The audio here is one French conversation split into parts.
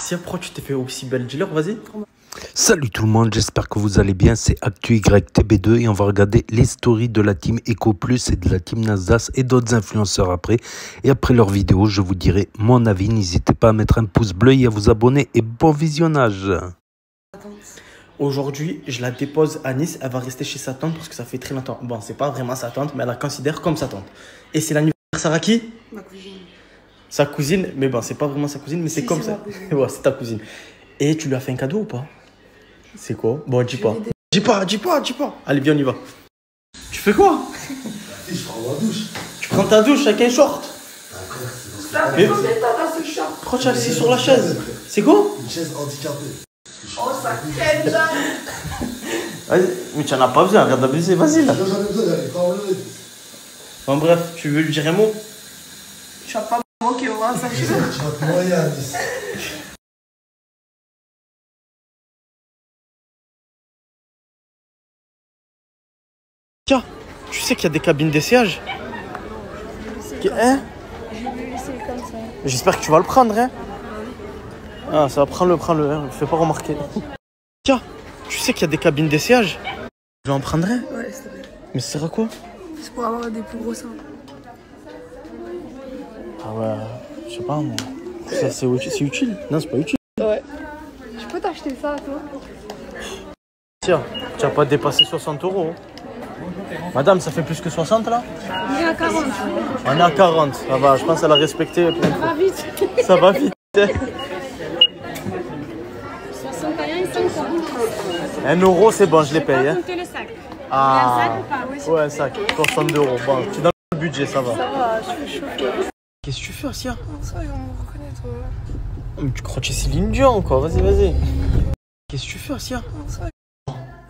Sia, pourquoi tu t'es fait aussi belle dealer? Vas-y. Salut tout le monde, j'espère que vous allez bien, c'est ActuYTB2 et on va regarder les stories de la team EcoPlus et de la team Nasdaq et d'autres influenceurs après. Et après leur vidéo, je vous dirai mon avis, n'hésitez pas à mettre un pouce bleu et à vous abonner et bon visionnage. Aujourd'hui, je la dépose à Nice, elle va rester chez sa tante parce que ça fait très longtemps. Bon, c'est pas vraiment sa tante, mais elle la considère comme sa tante. Et c'est l'anniversaire à qui? Ma cousine. Sa cousine, mais bon, c'est pas vraiment sa cousine, mais c'est comme ça. Ouais, c'est ta cousine. Et tu lui as fait un cadeau ou pas? C'est quoi? Bon, dis pas. Dis pas. Allez, viens, on y va. Tu fais quoi? Je prends ma douche. Tu prends ta douche avec un short? Ça fait combien de temps dans ce chat? Pourquoi tu es assis sur la chaise? C'est quoi? Une chaise handicapée. Oh, ça crème déjà. Vas-y, mais tu en as pas besoin, arrête d'abuser, vas-y là. J'en ai besoin, elle est pas enlevée. Bon, bref, tu veux lui dire un mot? Tu vas pas me moquer, on va s'acheter. Tu vas te noyer à Nice. Tiens, tu sais qu'il y a des cabines d'essayage? Hein? Je vais le laisser comme ça. J'espère que tu vas le prendre, hein? Ah, ça va, prends-le, hein, fais pas remarquer. Tiens, tu sais qu'il y a des cabines d'essayage? Je en prendrais? Ouais, s'il te plaît. Mais ça sert à quoi? C'est pour avoir des plus gros seins. Ah ouais, je sais pas, moi. Ça, c'est utile? Non, c'est pas utile. Ouais. Je peux t'acheter ça, toi? Tiens, tu vas pas dépasser 60 €. Hein. Madame, ça fait plus que 60 là? Il est à 40. On est à 40, ça va, je pense qu'elle a respecté. Ça va vite. Ça va vite. 61 et 50. 1 € c'est bon, je les paye. Hein. Comptez le sac. Ah, Un sac ou pas? Oui, ouais, un sac, 62 €. Bon, tu donnes le budget, ça va. ça va, je suis choquée. Qu'est-ce que tu fais, Asia? Ça, ils vont me reconnaître. Oh, mais tu crois que c'est Céline Dion, quoi? Vas-y. Qu'est-ce que tu fais, Asia? Ça,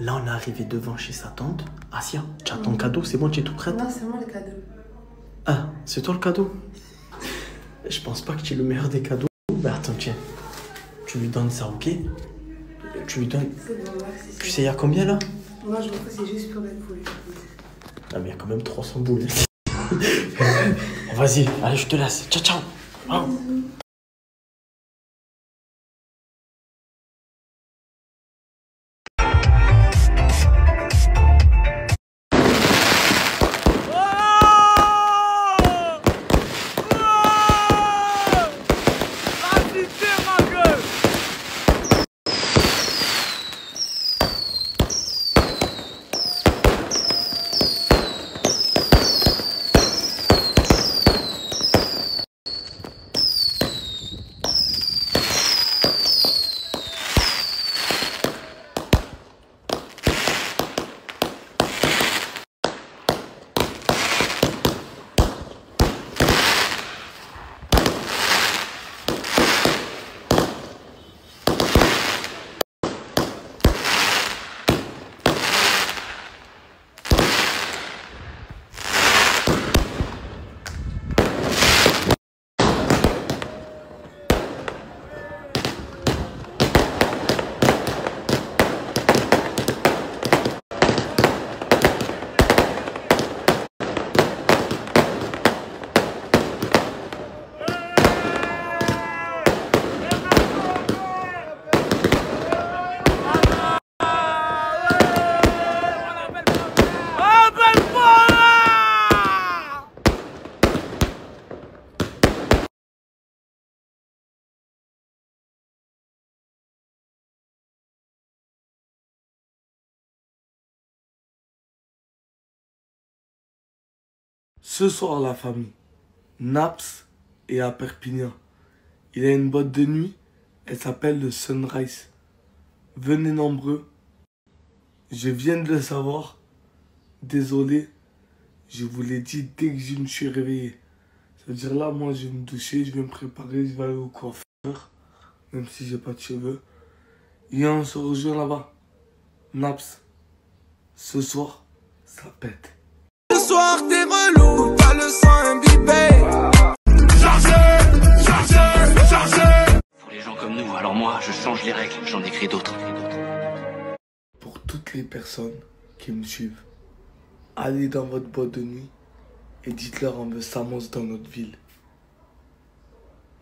Là, on est arrivé devant chez sa tante. Asia, tu as ton cadeau, c'est bon, tu es tout prête? non, c'est moi le cadeau. Ah, c'est toi le cadeau? Je pense pas que tu es le meilleur des cadeaux. Bah attends, tiens. Tu lui donnes ça, ok? Tu lui donnes... C'est bon, merci. Tu sais, il y a combien là? Moi, je m'en fous, c'est juste pour les poules. Ah, mais il y a quand même 300 boules. Vas-y, allez, je te laisse. Ciao. Hein. Ce soir, la famille, Naps est à Perpignan. Il a une boîte de nuit, elle s'appelle le Sunrise. Venez nombreux. Je viens de le savoir. Désolé, je vous l'ai dit dès que je me suis réveillé. Ça veut dire là, moi, je vais me doucher, je vais me préparer, je vais aller au coiffeur, même si j'ai pas de cheveux. Et on se rejoint là-bas. Naps, ce soir, ça pète. Ce soir t'es relou, t'as le sang imbibé. Chargé. Pour les gens comme nous, alors moi, je change les règles, j'en écris d'autres. Pour toutes les personnes qui me suivent, allez dans votre boîte de nuit et dites-leur on veut Samos dans notre ville.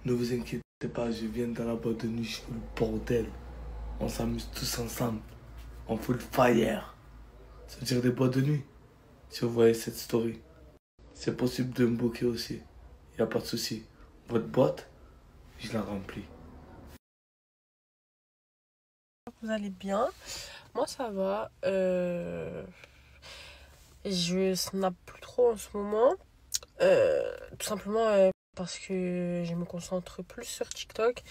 Ne vous inquiétez Je sais pas, je viens dans la boîte de nuit, je fais le bordel. On s'amuse tous ensemble. On fout le fire. Ça veut dire des boîtes de nuit. Si vous voyez cette story, c'est possible de me booker aussi. Y a pas de souci. Votre boîte, je la remplis. Vous allez bien? Moi ça va. Je snap plus trop en ce moment. Tout simplement parce que je me concentre plus sur TikTok.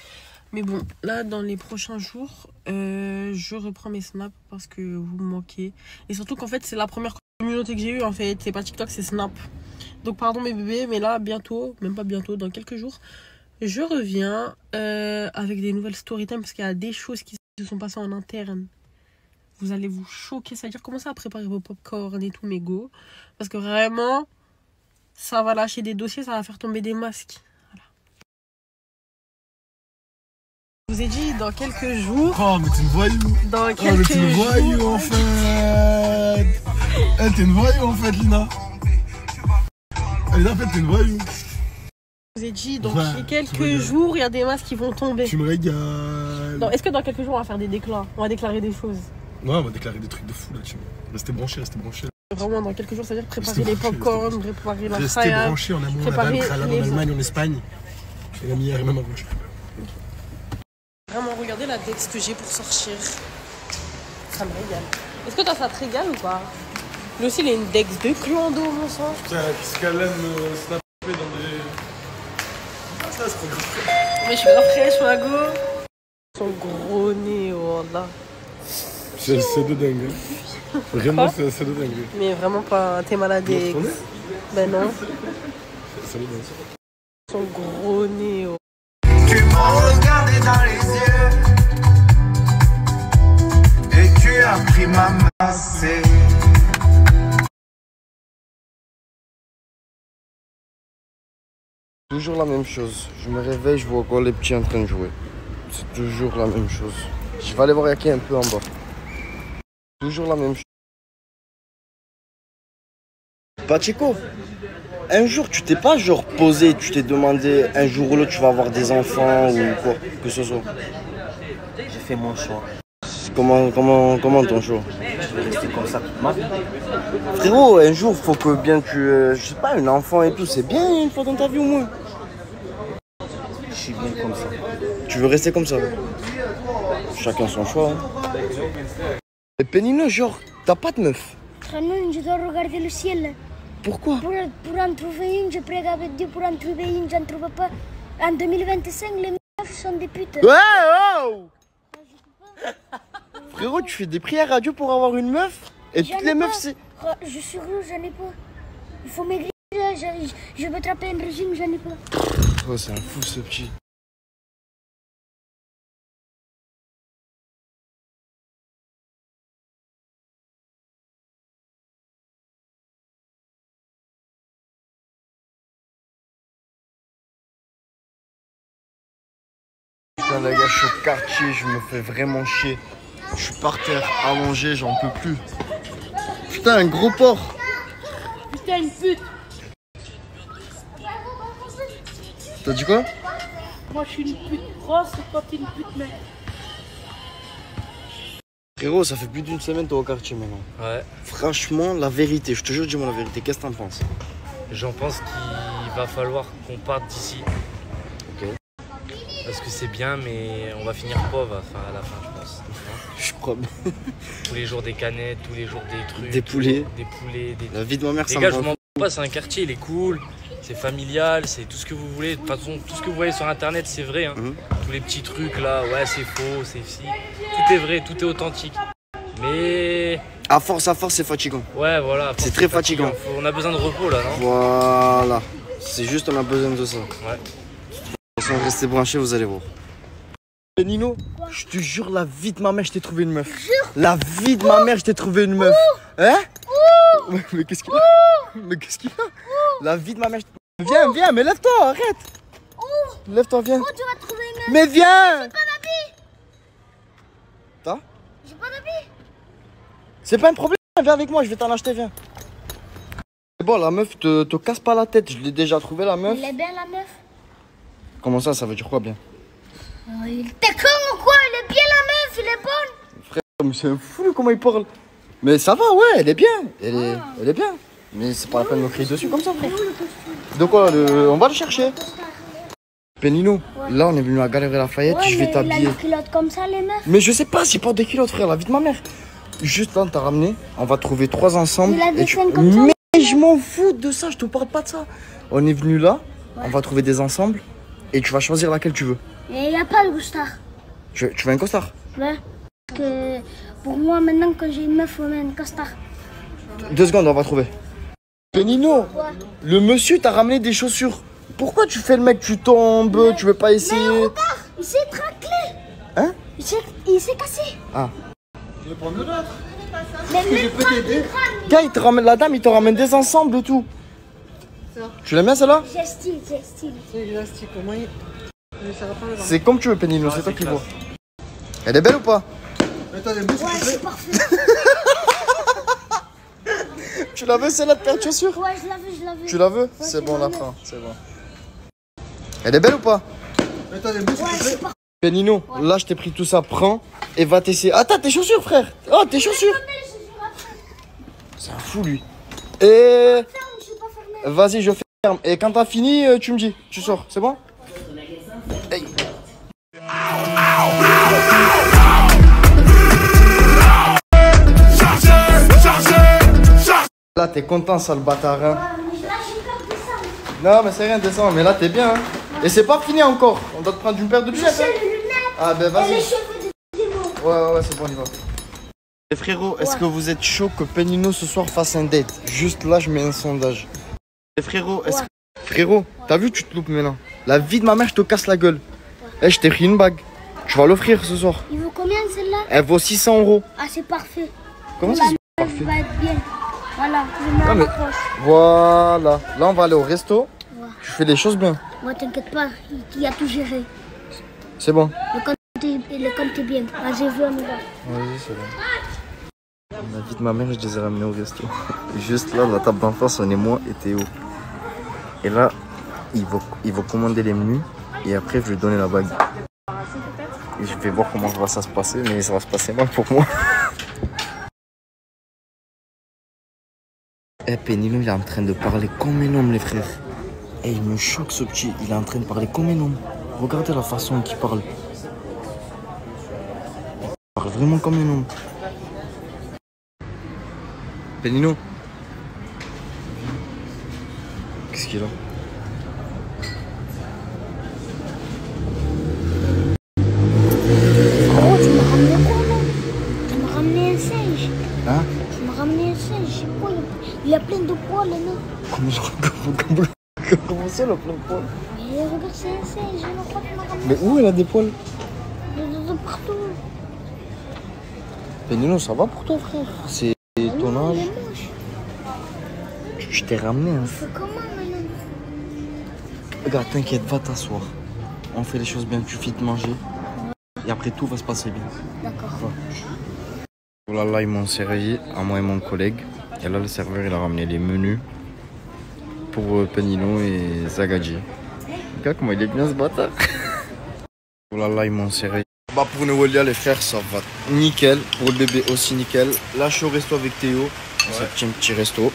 Mais bon, là dans les prochains jours, je reprends mes snaps parce que vous me manquez. Et surtout qu'en fait c'est la première communauté que j'ai eue en fait. C'est pas TikTok, c'est Snap. Donc pardon mes bébés, mais là bientôt, même pas bientôt, dans quelques jours, je reviens avec des nouvelles storytime parce qu'il y a des choses qui se sont passées en interne. Vous allez vous choquer, c'est-à-dire commencer à préparer vos popcorn et tout, mes go. Parce que vraiment, ça va lâcher des dossiers, ça va faire tomber des masques. Voilà. Je vous ai dit dans quelques jours. Oh, mais t'es une voyou. Dans Oh, quelques mais t'es une jours. voyou en fait. Eh, t'es une voyou en fait, Lina. Lina, en fait, t'es une voyou. Je vous ai dit, dans Ouais, quelques jours, il y a des masques qui vont tomber. Tu me régales. Non, est-ce que dans quelques jours, on va faire des déclats? On va déclarer des choses. Ouais, on va déclarer des trucs de fou là, tu vois. Restez branchés, restez branchés. Vraiment, dans quelques jours, c'est-à-dire préparer Restez les branchés, popcorn, préparer la Restez fraya. branchés, on a mon préparer Laval, en les- Allemagne, en Espagne. Et même hier et même avant. Vraiment, regardez la Dex que j'ai pour sortir. Ça me régale. Est-ce que toi, ça te régale ou pas? Lui aussi, il a une Dex de clando, mon sang. Putain, qu'est-ce qu'elle aime snapper dans des... Ça, c'est pas grave. Mais je suis grave fraîche, ma go. Son gros nez, oh là. C'est de dingue. Hein. Vraiment, c'est de dingue. Mais vraiment pas, t'es malade. Tu veux retourner? Ben non. C'est de dingue. Son gros nez, oh. Tu m'as regardé dans les yeux et tu as pris ma masse. Toujours la même chose. Je me réveille, je vois encore les petits en train de jouer. C'est toujours la même chose. Je vais aller voir Yaki un peu en bas. Toujours la même chose. Pacheco, un jour tu t'es pas genre posé, tu t'es demandé un jour ou l'autre tu vas avoir des enfants ou quoi que ce soit. J'ai fait mon choix. Comment ton choix? Je vais rester comme ça toute ma vie. Frérot, un jour faut que bien tu... je sais pas, un enfant et tout, c'est bien une fois dans ta vie au moins. Je suis bien comme ça. Tu veux rester comme ça? Chacun son choix. Hein. Et Pénino, genre, t'as pas de meuf? Je dois regarder le ciel. Pourquoi? Pour en trouver une, je prie avec Dieu pour en trouver une, j'en trouve pas. En 2025, les meufs sont des putes. Ouais, oh! Frérot, tu fais des prières à Dieu pour avoir une meuf? Et toutes les meufs, c'est... Je suis rouge, j'en ai pas. Il faut maigrir, je veux attraper un régime, j'en ai pas. Oh, c'est un fou ce petit. Putain les gars, je suis au quartier, je me fais vraiment chier. Je suis par terre, allongé, j'en peux plus. Putain, un gros porc. Putain, une pute. T'as dit quoi? Moi, je suis une pute grosse et toi, t'es une pute mec. Frérot, ça fait plus d'une semaine t'es au quartier maintenant. Ouais. Franchement, la vérité, je te jure, dis-moi la vérité, qu'est-ce que t'en penses? J'en pense qu'il va falloir qu'on parte d'ici. Ok. Parce que c'est bien, mais on va finir pauvre à la fin, je pense. Je crois bien. Tous les jours des canettes, tous les jours des trucs. Des poulets. Des poulets. La vie de ma mère, les ça gars, me je rend m'en pas, c'est un quartier, il est cool. C'est familial, c'est tout ce que vous voulez. De toute façon, tout ce que vous voyez sur internet, c'est vrai. Hein. Tous les petits trucs là, ouais, c'est faux, c'est si. Tout est vrai, tout est authentique. Mais. À force, c'est fatigant. Ouais, voilà. C'est très fatigant. On a besoin de repos là, non? Voilà. C'est juste, on a besoin de ça. Ouais. De toute façon, restez branchés, vous allez voir. Et Nino, je te jure, la vie de ma mère, je t'ai trouvé une meuf. La vie de ma mère, je t'ai trouvé une meuf. Hein? Mais qu'est-ce qu'il a? Mais qu'est-ce qu'il a? La vie de ma mère, Viens, mais lève-toi, arrête. Lève-toi, viens. Oh, tu vas trouver une meuf. Mais viens. J'ai pas d'habit. T'as? J'ai pas d'habit. C'est pas un problème, viens avec moi, je vais t'en acheter, viens. C'est bon, la meuf, te casse pas la tête, je l'ai déjà trouvé la meuf. Elle est bien la meuf. Comment ça veut dire quoi bien? Il était con ou quoi? Elle est bien la meuf, il est bonne. Frère, mais c'est un fou comment il parle. Mais ça va, ouais, elle est bien. Elle est bien. Mais c'est pas la peine de me crier dessus comme ça, frère. De quoi on va le chercher. Pénino, là on est venu à Galerie Lafayette, je vais t'habiller. Il a des culottes comme ça, les meufs. Mais je sais pas s'il porte des culottes, frère, la vie de ma mère. Juste là, on t'a ramené, on va trouver 3 ensemble. Il a des chaînes comme ça. Mais je m'en fous de ça, je te parle pas de ça. On est venu là, on va trouver des ensembles et tu vas choisir laquelle tu veux. Et il n'y a pas le costard. Tu veux un costard? Ouais. Parce que pour moi, maintenant, quand j'ai une meuf, il faut mettre un costard. 2 secondes, on va trouver. Pénino, le monsieur t'a ramené des chaussures. Pourquoi tu fais le mec, tu tombes, tu veux pas essayer? Mais regarde, il s'est traclé. Hein? Il s'est cassé. Ah. Je vais prendre l'autre. Mais même peux t'aider. Gars, il te ramène la dame, il te ramène des ensembles et tout. Tu l'aimes bien celle-là? J'ai style. C'est comme tu veux, Pénino, c'est toi qui vois. Elle est belle ou pas? Attends, Ouais, c'est parfait. Tu la veux celle-là de paire de chaussures? Ouais, je la veux. Tu la veux? C'est bon, on la prend, c'est bon. Elle est belle ou pas? Attends, Ouais, c'est parfait. Pénino, là je t'ai pris tout ça, prends et va t'essayer. Attends, tes chaussures, frère! Oh, tes chaussures! C'est un fou, lui. Et. Vas-y, je ferme. Et quand t'as fini, tu me dis. Tu sors, c'est bon? Hey. Là, t'es content, sale bâtard, hein? Non, mais c'est rien, descends. Mais là, t'es bien, hein? Et c'est pas fini encore. On doit te prendre une paire de lunettes, hein? Ah, ben vas-y. Ouais, c'est bon, on y va. Et frérot, est-ce que vous êtes chaud que Pénino ce soir fasse un date? Juste là, je mets un sondage. Et frérot, est-ce que... Frérot, t'as vu, tu te loupes maintenant. La vie de ma mère, je te casse la gueule. Eh, je t'ai pris une bague. Tu vas l'offrir ce soir. Il vaut combien celle-là? Elle vaut 600 €. Ah, c'est parfait. Comment ça, c'est parfait? Va être bien. Voilà, je mets à ma poche. Voilà. Là, on va aller au resto. Ouais. Tu fais les choses bien. Moi, t'inquiète pas, il a tout géré. C'est bon. Le compte est bien. Vas-y, viens, on y va. Vas-y, c'est bon. La vie de ma mère, je les ai ramenés au resto. Juste là, la table d'en face, on est moi et Théo. Et là, il va commander les menus. Et après, je vais lui donner la bague. Et je vais voir comment va ça se passer. Mais ça va se passer mal pour moi. Eh, Pénino, il est en train de parler comme un homme, les frères. Eh, il me choque, ce petit. Il est en train de parler comme un homme. Regardez la façon qu'il parle. Il parle vraiment comme un homme. Pénino. Qu'est-ce qu'il a? Oh, tu m'as ramené quoi, là? Tu m'as ramené un singe. Hein? Tu m'as ramené un singe, je sais pas. Il a plein de poils, là. Comment ça, il a plein de poils? Mais regarde, c'est un singe, je ne crois que tu m'as ramené. Mais où elle a des poils? De partout. Pénino, ça va pour toi, frère? C'est ton âge? Il est moche. Je t'ai ramené, hein. C'est comment, maintenant? Regarde, t'inquiète, va t'asseoir. On fait les choses bien, tu finis de manger. Et après, tout va se passer bien. D'accord. Voilà, là, ils m'ont servi, à moi et mon collègue. Et là, le serveur, il a ramené les menus pour Pénino et Zagadji. Regarde comment il est bien, ce bâtard. Voilà, là, ils m'ont servi. Bah, pour Noëlia, les frères, ça va nickel. Pour le bébé aussi, nickel. Là, je suis au resto avec Théo. C'est un petit resto.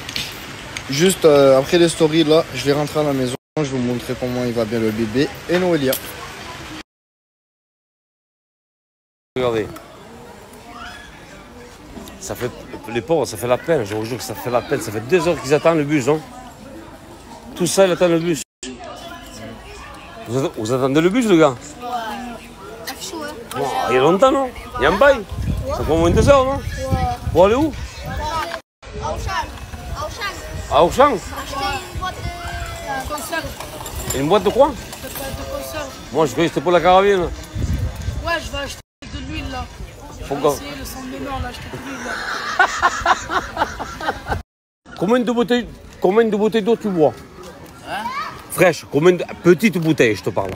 Juste après les stories, là, je vais rentrer à la maison. Je vais vous montrer comment il va bien le bébé et Noëlia. Regardez. Ça fait, les pauvres, ça fait la peine, je vous jure que ça fait la peine. Ça fait 2 heures qu'ils attendent le bus, non? Tout ça, ils attendent le bus. Vous attendez le bus, le gars? Ouais. Il y a longtemps, non? Il y a un bail? Ça prend moins de 2 heures, non? Pour aller où? À Auchan? Une boîte de quoi? Moi, je croyais que c'était pour la carabine. Ouais, je vais acheter de l'huile, là. Pourquoi? Je vais essayer le sang de mort, là, acheter de l'huile. Combien de bouteilles d'eau tu bois? Hein? Fraîche, combien de petites bouteilles, je te parle.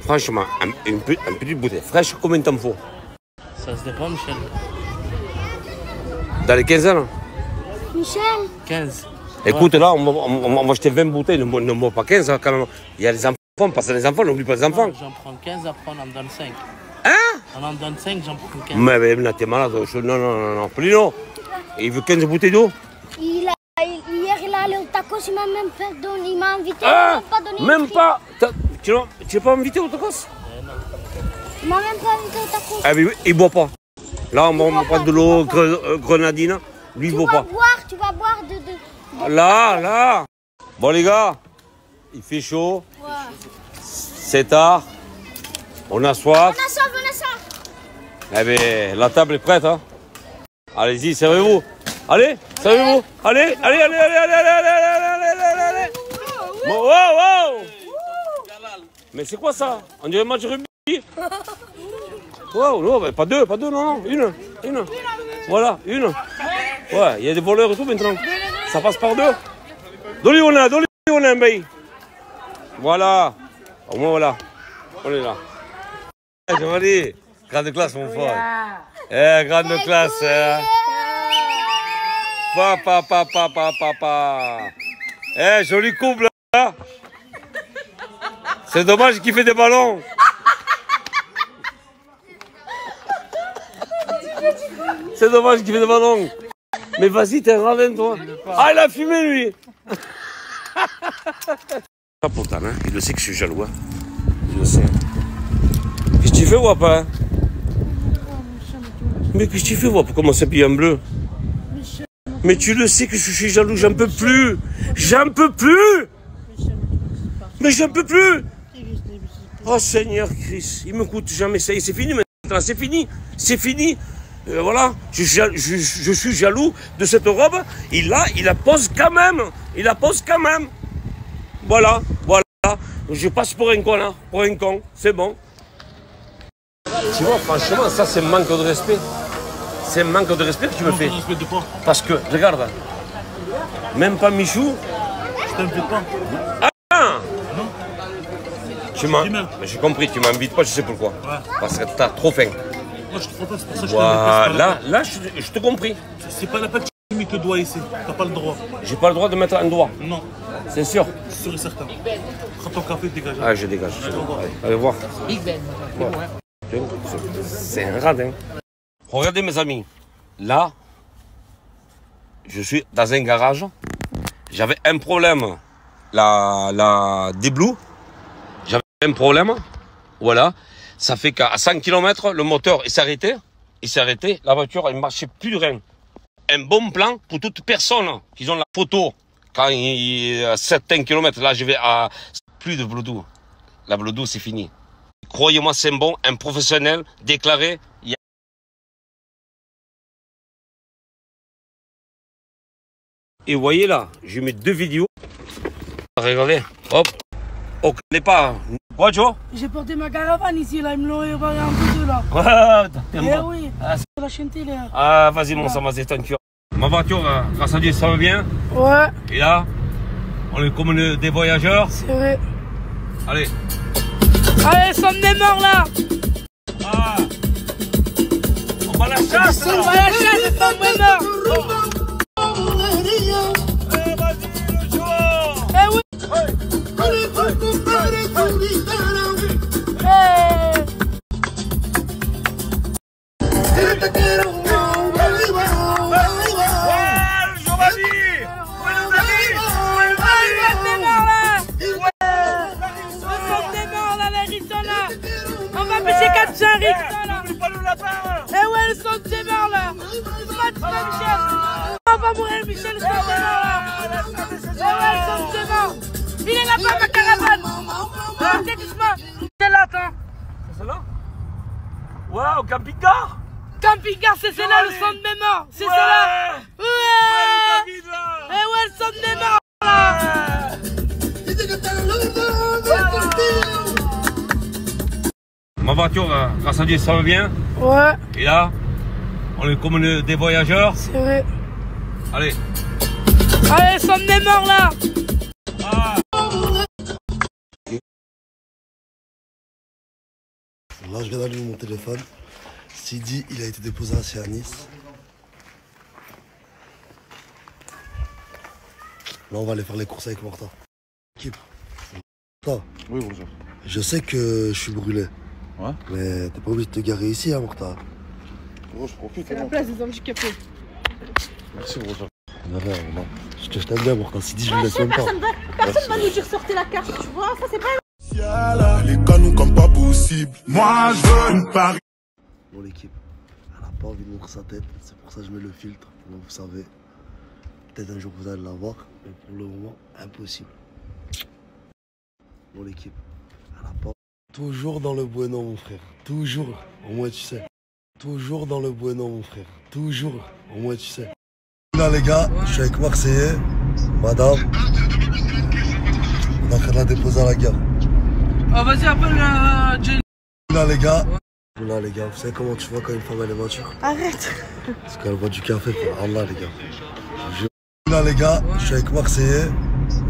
Franchement, une petite bouteille fraîche, combien t'en faut? Ça se dépend, Michel. Dans les 15 ans? Michel? 15. Écoute, là, on va acheter 20 bouteilles, ne bois pas 15, hein, quand même. Il y a les enfants. On passe les enfants, n'oublie pas les enfants. J'en prends 15, après on en donne 5. Hein? On en donne 5, j'en prends 15. Mais là, t'es malade. Non. Polino, il veut 15 bouteilles d'eau? Hier, il a allé au tacos, il m'a même fait donner, il m'a invité, Ah, il m'a pas donné. même pas. Tu n'es pas invité au tacos? Il m'a même pas invité au tacos. Ah oui, il boit pas. Là, on va prendre de l'eau grenadine. Lui, il boit pas. Tu vas boire de... Là. Bon, les gars, il fait chaud. Ouais. C'est tard. On a soif. On a soif. Eh bien, la table est prête. Hein. Allez-y, servez-vous. Allez, servez-vous. Allez. Wow. Mais c'est quoi ça? On dirait un match de rugby. Wow, non, pas deux, non. Une. Voilà, une. Ouais, il y a des voleurs et tout maintenant. Ça passe par deux. Donnez-on un bail. Voilà. Au moins, voilà. On est là. Giovanni, grande classe, mon frère. Grande classe. Papa. Joli couple, hein. C'est dommage qu'il fait des ballons. C'est dommage qu'il fait des ballons. Mais vas-y, t'es un radin, toi. Ah, il a fumé, lui. Pas pourtant, hein. Il le sait que je suis jaloux. Hein. Il le sait. Qu'est-ce que tu fais, Wap, hein? Mais qu'est-ce que tu fais, Wap, pour commencer à payer en bleu? Mais tu le sais que je suis jaloux, j'en peux plus. Mais j'en peux plus. Oh, Seigneur Christ, il me coûte jamais ça. C'est fini maintenant, c'est fini. Voilà, je suis jaloux de cette robe. Il la pose quand même. Voilà. Je passe pour un connard, c'est bon. Tu vois, franchement, ça c'est un manque de respect. C'est un manque de respect que tu me fais. Respect de quoi? Parce que, regarde, même pas Michou. Je t'invite pas. Ah non. Mais j'ai compris, tu m'invites pas, je sais pourquoi. Ouais. Parce que t'as trop faim. Moi je te propose, c'est pour ça que je voilà, là, je te compris. C'est pas la peine que tu mets le doigt ici. T'as pas le droit. J'ai pas le droit de mettre un doigt. Non. C'est sûr. Sûr et certain. Prends ton café, dégage. Ah, je dégage. Allez voir. Big Ben. Ouais. C'est un radin. Regardez mes amis. Là, je suis dans un garage. J'avais un problème. La déblue. J'avais un problème. Voilà. Ça fait qu'à 100 km, le moteur s'est arrêté. La voiture, elle ne marchait plus de rien. Un bon plan pour toute personne qui ont la photo. Quand il y a 7 km, là, je vais à plus de Bluetooth. La Bluetooth, c'est fini. Croyez-moi, c'est un professionnel déclaré. Et vous voyez là, je mets 2 vidéos. Regardez, hop. On ne connaît pas. Quoi, Joe? J'ai porté ma caravane ici, là, ils me l'ont évalué un peu de là. Ouais, t'aimes pas. Oui, la chaîne télé. Ah, vas-y, mon sang, vas-y, t'inquiète. Ma voiture, grâce à Dieu, ça va bien. Ouais. Et là, on est comme des voyageurs. C'est vrai. Allez. Allez, somme des morts, là. Ah. On va à la chasse, là. On va à la chasse, somme des morts. On va pêcher 400 riz. Eh ouais, le son de mort là. Michel. On va mourir, Michel, le son de mort là. Eh ouais, le son de mort. Il est là-bas, ma caravane. Arrêtez doucement. C'est là, attends. C'est celle-là? Ouais, au camping-car. Camping-car, c'est celle-là, le son de mes morts. C'est celle-là. Ouais. Eh ouais, le son de mes morts là. Ma voiture, grâce à Dieu, ça va bien. Ouais. Et là, on est comme des voyageurs. C'est vrai. Allez. Allez, somme des morts là. Ah. Là, je viens d'allumer mon téléphone. Sidi, il a été déposé à Nice. Là, on va aller faire les courses avec Martin. Oui, bonjour. Je sais que je suis brûlé. Ouais. Mais t'es pas obligé de te garer ici, hein, Morta. Gros, je profite. C'est la place des handicapés. Merci, bonjour. Non, je t'aime bien, Morta. Si dit, je le laisse même pas. Personne va nous dire sortez la carte, tu vois. Ça, c'est pas. Les canons comme pas possible. Moi, je veux une Paris. Bon, l'équipe, elle a pas envie de montrer sa tête. C'est pour ça que je mets le filtre. Donc, vous savez, peut-être un jour vous allez la voir. Mais pour le moment, impossible. Bon, l'équipe, elle a pas. Toujours dans le bueno, mon frère. Toujours. Au moins, tu sais. Toujours dans le bueno, mon frère. Toujours. Au moins, tu sais. Là, les gars, je suis avec Marseillais. Madame. On est en train de la déposer à la gare. Ah, vas-y, appelle Jelly. Là, les gars. Là, les gars, vous savez comment tu vois quand une femme elle est mature? Arrête. Parce qu'elle boit du café pour Allah, les gars. Là, les gars, je suis avec Marseillais.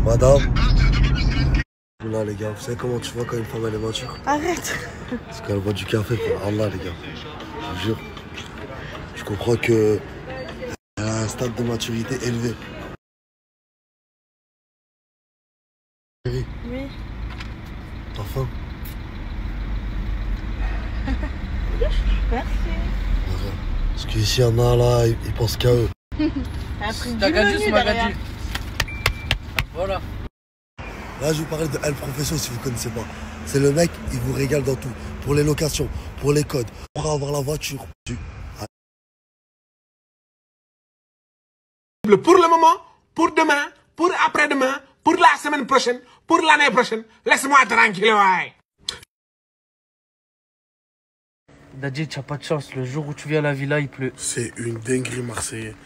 Madame. Là, les gars, vous savez comment tu vois quand une femme elle est mature? Arrête. Parce qu'elle boit du café pour Allah, les gars. Je vous jure. Je comprends que elle a un stade de maturité élevé. Chérie. Oui. T'as faim? Merci. Parce qu'ici, il y en a là, ils pensent qu'à eux. T'as gagné ce magasin. Voilà. Là, je vous parlais de El Professo si vous ne connaissez pas. C'est le mec, il vous régale dans tout. Pour les locations, pour les codes, pour avoir la voiture. Pour le moment, pour demain, pour après-demain, pour la semaine prochaine, pour l'année prochaine. Laisse-moi tranquille, ouais. Dadji, tu n'as pas de chance. Le jour où tu viens à la villa, il pleut. C'est une dinguerie, Marseillais.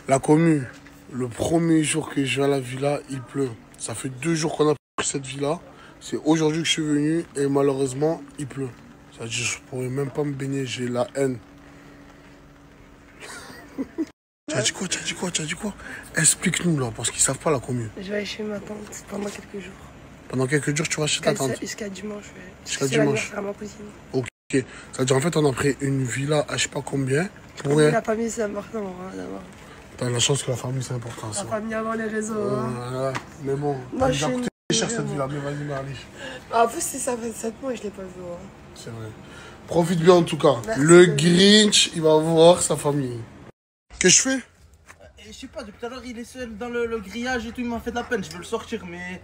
La commune, le premier jour que je vais à la villa, il pleut. Ça fait 2 jours qu'on a pris cette villa. C'est aujourd'hui que je suis venu et malheureusement, il pleut. Ça veut dire que je pourrais même pas me baigner. J'ai la haine. Tu as dit quoi? Tu as dit quoi? Tu as dit quoi? Explique-nous là, parce qu'ils savent pas la commune. Je vais aller chez ma tante pendant quelques jours. Pendant quelques jours, tu vas chez ta tante? Jusqu'à dimanche, ouais. Jusqu'à dimanche. À ma cousine. Ok. Ça veut dire en fait, on a pris une villa à je sais pas combien. Pour La famille, c'est important, hein, d'abord. T'as la chance que la famille, c'est important. La famille avant les réseaux. Ouais, mais bon, moi, elle a coûté cher cette villa, mais vas-y, mais allez. En plus, ça fait 7 mois et je l'ai pas vu. Hein. C'est vrai. Profite bien en tout cas. Merci. Le Grinch, il va voir sa famille. Qu'est-ce que je fais? Je sais pas, depuis tout à l'heure, il est seul dans le grillage et tout, il m'a fait de la peine, je veux le sortir, mais...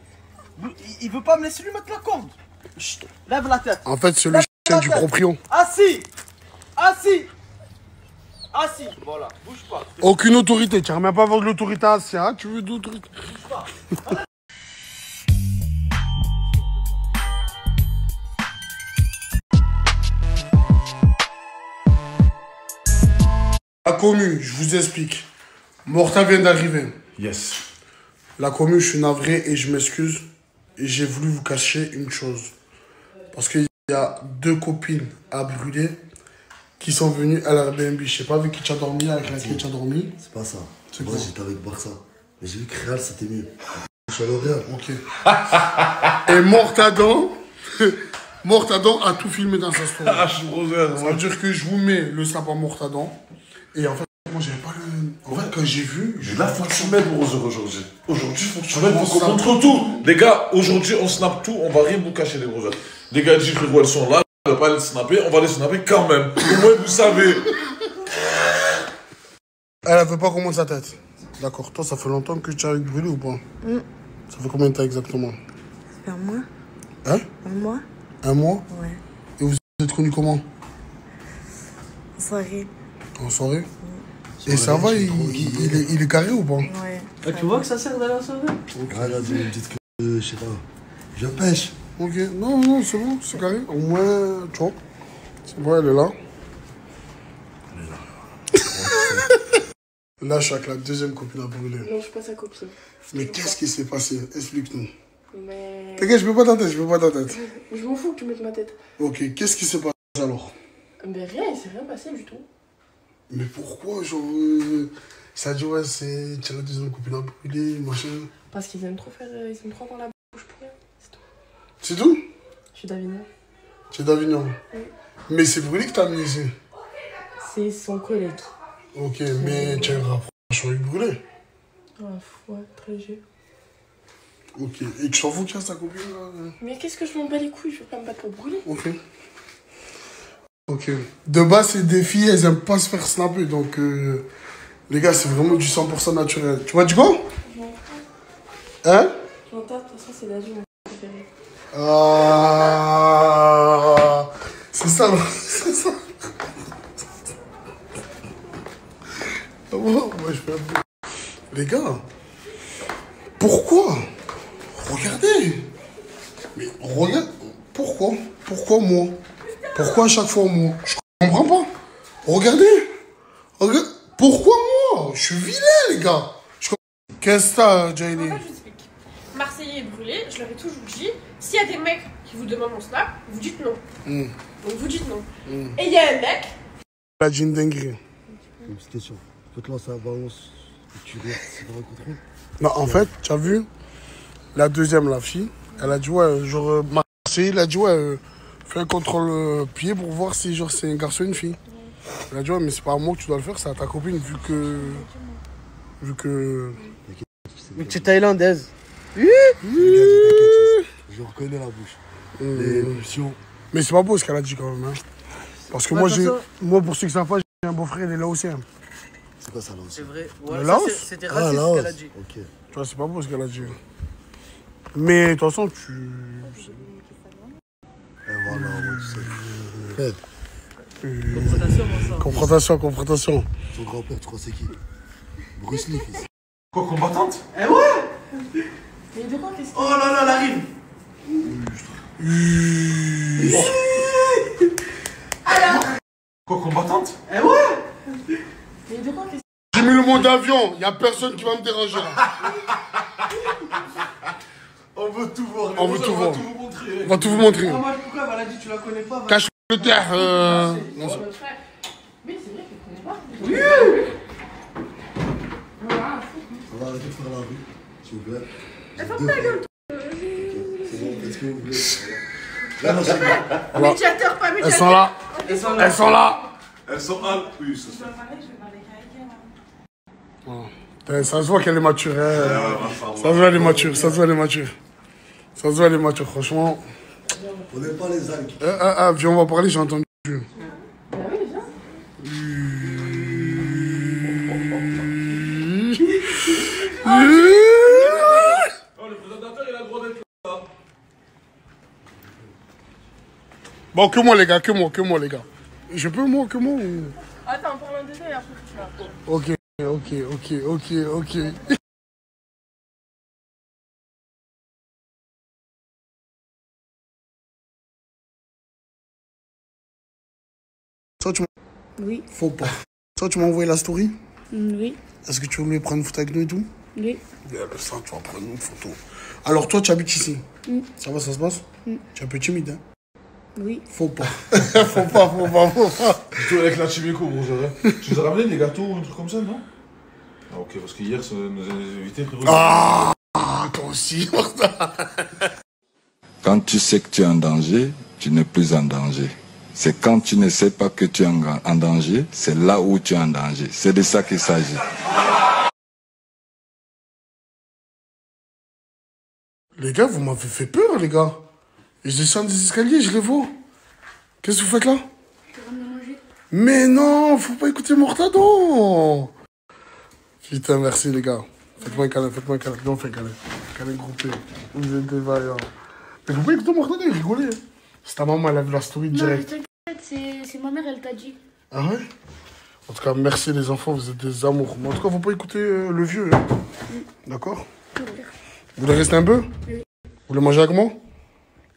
Il veut pas me laisser lui mettre la corde. Chut, lève la tête. En fait, c'est le chien du proprio. Assis. Assis. Assis, voilà, bouge pas. Aucune autorité, tu remets pas avoir de l'autorité assis, hein? Tu veux de l'autorité? Bouge pas. La commune, je vous explique. Morta vient d'arriver. Yes. La commune, je suis navré et je m'excuse. Et j'ai voulu vous cacher une chose. Parce qu'il y a 2 copines à brûler qui sont venues à l'Airbnb. Je sais pas avec qui tu as dormi, avec laquelle tu as dormi. C'est pas ça. C'est Moi, quoi? j'étais avec Barça. Mais j'ai vu que Real, c'était mieux. Je suis à L'Oréal. Ok. Et Mortadon a tout filmé dans sa story. Ah, je suis Rosaire. Ça veut dire que je vous mets le sapin Mortadon. Et en fait, moi, j'avais pas le... En fait, quand j'ai vu... Mais là, faut que tu m'aides, Rosaire, aujourd'hui. Aujourd'hui, faut que tu m'aides, faut qu'on montre tout. Les gars, aujourd'hui, on snap tout. On va rien vous cacher, les Rosaires. Les gars, dis frérot, elles sont là. On va pas les snapper. On va les snapper quand même. Au moins, vous savez. Elle veut pas qu'on monte sa tête. D'accord. Toi, ça fait longtemps que tu es avec Brûlé ou pas? Ça fait combien de temps exactement? Ça fait 1 mois. Hein? 1 mois? 1 mois? Ouais. Et vous êtes connus comment? En soirée. En soirée? Et ça va, il est carré ou pas? Ouais. Ah, tu vois que ça sert d'aller en soirée? Ah, là, vous me dites que, je sais pas, je pêche. Ok, non, c'est bon, c'est carré. Au moins, tu vois. C'est bon, elle est là. Là, je suis avec la 2e copine à brûler. Non, je suis pas sa copine. Mais qu'est-ce qui s'est passé? Explique-nous. Mais... T'inquiète, je peux pas ta tête, Je m'en fous que tu mettes ma tête. Ok, qu'est-ce qui s'est passé alors? Mais rien, il s'est rien passé du tout. Mais pourquoi, genre... ça dit, ouais, c'est... Tu as la 2e copine à brûler, machin... Parce qu'ils aiment trop faire... Ils aiment trop avoir la bouche pour rien, c'est tout. C'est tout? Je suis d'Avignon. Tu es d'Avignon? Oui. Mais c'est Brûlé que t'as mis ici? C'est son collègue. Ok, mais tu as une rapprochement avec Brûlé? Ouais, très léger. Ok. Et tu t'en fous qu'il y a sa copine là? Mais qu'est-ce que je m'en bats les couilles? Je veux pas me battre pour brûler. Ok. Ok. De base, c'est des filles, elles aiment pas se faire snapper. Donc, les gars, c'est vraiment du 100% naturel. Tu vois du quoi? Hein? J'entends, de toute façon, c'est la vie, mon préféré. Ah, c'est ça, c'est ça. Moi, je fais un peu. Les gars, pourquoi? Regardez. Mais regarde, pourquoi? Pourquoi moi? Pourquoi à chaque fois moi? Je comprends pas. Regardez. Regarde. Pourquoi moi? Je suis vilain, les gars. Qu'est-ce que t'as, Jaini? En fait, je vous explique. Marseillais brûlé, je leur ai toujours dit, s'il y a des mecs qui vous demandent mon snap, vous dites non. Donc vous dites non. Et il y a un mec. La jean dinguerie. Une petite question. Tu peux te lancer un ballon et tu regardes si c'est dans le contrôle? Non, en fait, tu as vu, la deuxième, la fille, elle a dit, ouais, genre, Marseille, il a dit, ouais, fais un contrôle pied pour voir si, genre, c'est un garçon ou une fille. Elle a dit, ouais, mais c'est pas à moi que tu dois le faire, c'est à ta copine, vu que... Mais tu es thaïlandaise. Je reconnais la bouche. Les émotions. Mais c'est pas beau ce qu'elle a dit quand même. Hein. Parce que moi, pour ceux qui savent pas, j'ai un beau-frère, il est laotien. C'est quoi ça, Laos? C'est vrai. Le Ouais, Laos? c'était raciste ce qu'elle a dit. Ok. Tu vois, c'est pas beau ce qu'elle a dit. Mais de toute façon, tu... Et voilà, ouais, tu sais. Confrontation. Ton grand-père, tu crois c'est qui? Bruce Lee, fils. Quoi, combattante? Eh ouais. Mais de quoi qu'est-ce que... Oh là là, elle arrive. Alors. Quoi, combattante? Eh ouais. Mais de quoi qu'est-ce que... J'ai mis le mot d'avion, il n'y a personne qui va me déranger là. On veut tout voir. On veut tout voir. tout vous montrer. On va tout vous montrer. Ah, moi, pourquoi elle a dit tu la connais pas? Cache le terre. Mais c'est vrai qu'elle connaît pas. Oui. On va arrêter de faire la rue, s'il vous plaît. Elle ferme ta gueule. C'est bon, faites ce que vous voulez. Médiateur, pas médiateur. Elles sont là. Elles sont là. Elles sont à... Oui, ça se Ça se voit qu'elle est mature. Hein. Ça se voit, elle est mature. Ça se voit, elle est mature, franchement. On n'aime pas les algues. Viens, on va parler, j'ai entendu. Bah oui, viens. Oh, le présentateur, il a le droit d'être là. Bon, que moi, les gars, que moi, les gars. Je peux, moi, que moi ou... Attends, on parle en détail après tu vas. Ok. Ça, tu m'as... Oui. Faut pas. Ça, tu m'as envoyé la story? Oui. Est-ce que tu veux me prendre une photo avec nous et tout? Oui. Le sang, tu vas prendre une photo. Alors, toi, tu habites ici? Ça va, ça se passe? Tu es un peu timide, hein? Oui. Faut pas. Faut pas. Plutôt avec la Chimeco, bonjour. Tu nous as ramené des gâteaux ou un truc comme ça, non? Ah, ok, parce qu'hier, ça nous a évité. Ah, toi aussi. Quand tu sais que tu es en danger, tu n'es plus en danger. C'est quand tu ne sais pas que tu es en danger, c'est là où tu es en danger. C'est de ça qu'il s'agit. Les gars, vous m'avez fait peur, les gars. Je descends des escaliers, je les vois. Qu'est-ce que vous faites là? Mais non, faut pas écouter Mortado. Putain, merci les gars. Faites-moi un câlin. Non, on fait un câlin. Câlin groupé. Vous êtes des vaillants. Mais faut pas écouter Mortado, il rigolait. C'est ta maman, elle a vu la story direct. Non, mais t'inquiète, c'est ma mère, elle t'a dit. Ah ouais? En tout cas, merci les enfants, vous êtes des amours. Mais en tout cas, faut pas écouter le vieux. Hein. D'accord? Vous voulez rester un peu? Oui. Vous voulez manger avec moi?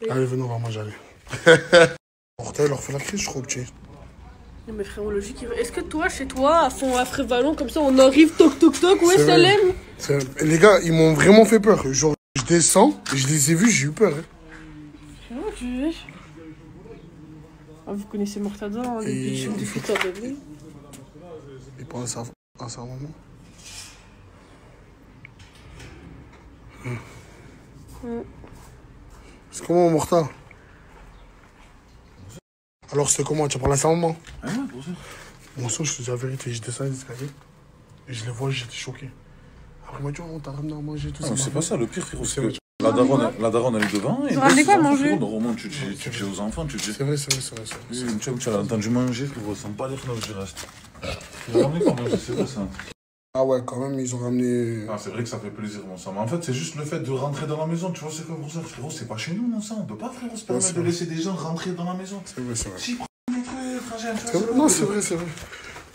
Oui. Allez, venez, on va manger, allez. Mortel, il leur fait la crise, je crois, petit. Non mais frérot, logique. Est-ce que toi, chez toi, à fond à Frévalon, comme ça, on arrive, toc, ouais, Salem? Les gars, ils m'ont vraiment fait peur. Genre, je descends, je les ai vus, j'ai eu peur. Hein. Comment tu veux? Ah, vous connaissez Mortada, hein, les bijoux du futur de blé. Il pense à sa maman. C'est comment, Morta? Alors, c'était comment? Tu as parlé à sa maman? Ah ouais, pour ça. Mon sang, je te dis la vérité, je descends les escaliers et je les vois, j'étais choqué. Après, moi, tu vois, on t'a ramené à manger, tout ça. C'est pas ça, le pire, frérot. La daronne, elle est devant. Ils ont ramené quoi à manger? Normalement, tu dis aux enfants, tu dis. C'est vrai. Tu as entendu manger, frérot, sans pas les fenêtres du reste. Ils ont ramené quand même, c'est vrai ça. Ah ouais, quand même, ils ont ramené... Ah, c'est vrai que ça fait plaisir, mon sang. Mais en fait, c'est juste le fait de rentrer dans la maison. Tu vois, c'est comme ça, frérot, c'est pas chez nous, mon sang. On peut pas, frérot, se permettre de laisser des gens rentrer dans la maison. C'est vrai. Si, prends les trucs, frère. Non, c'est vrai.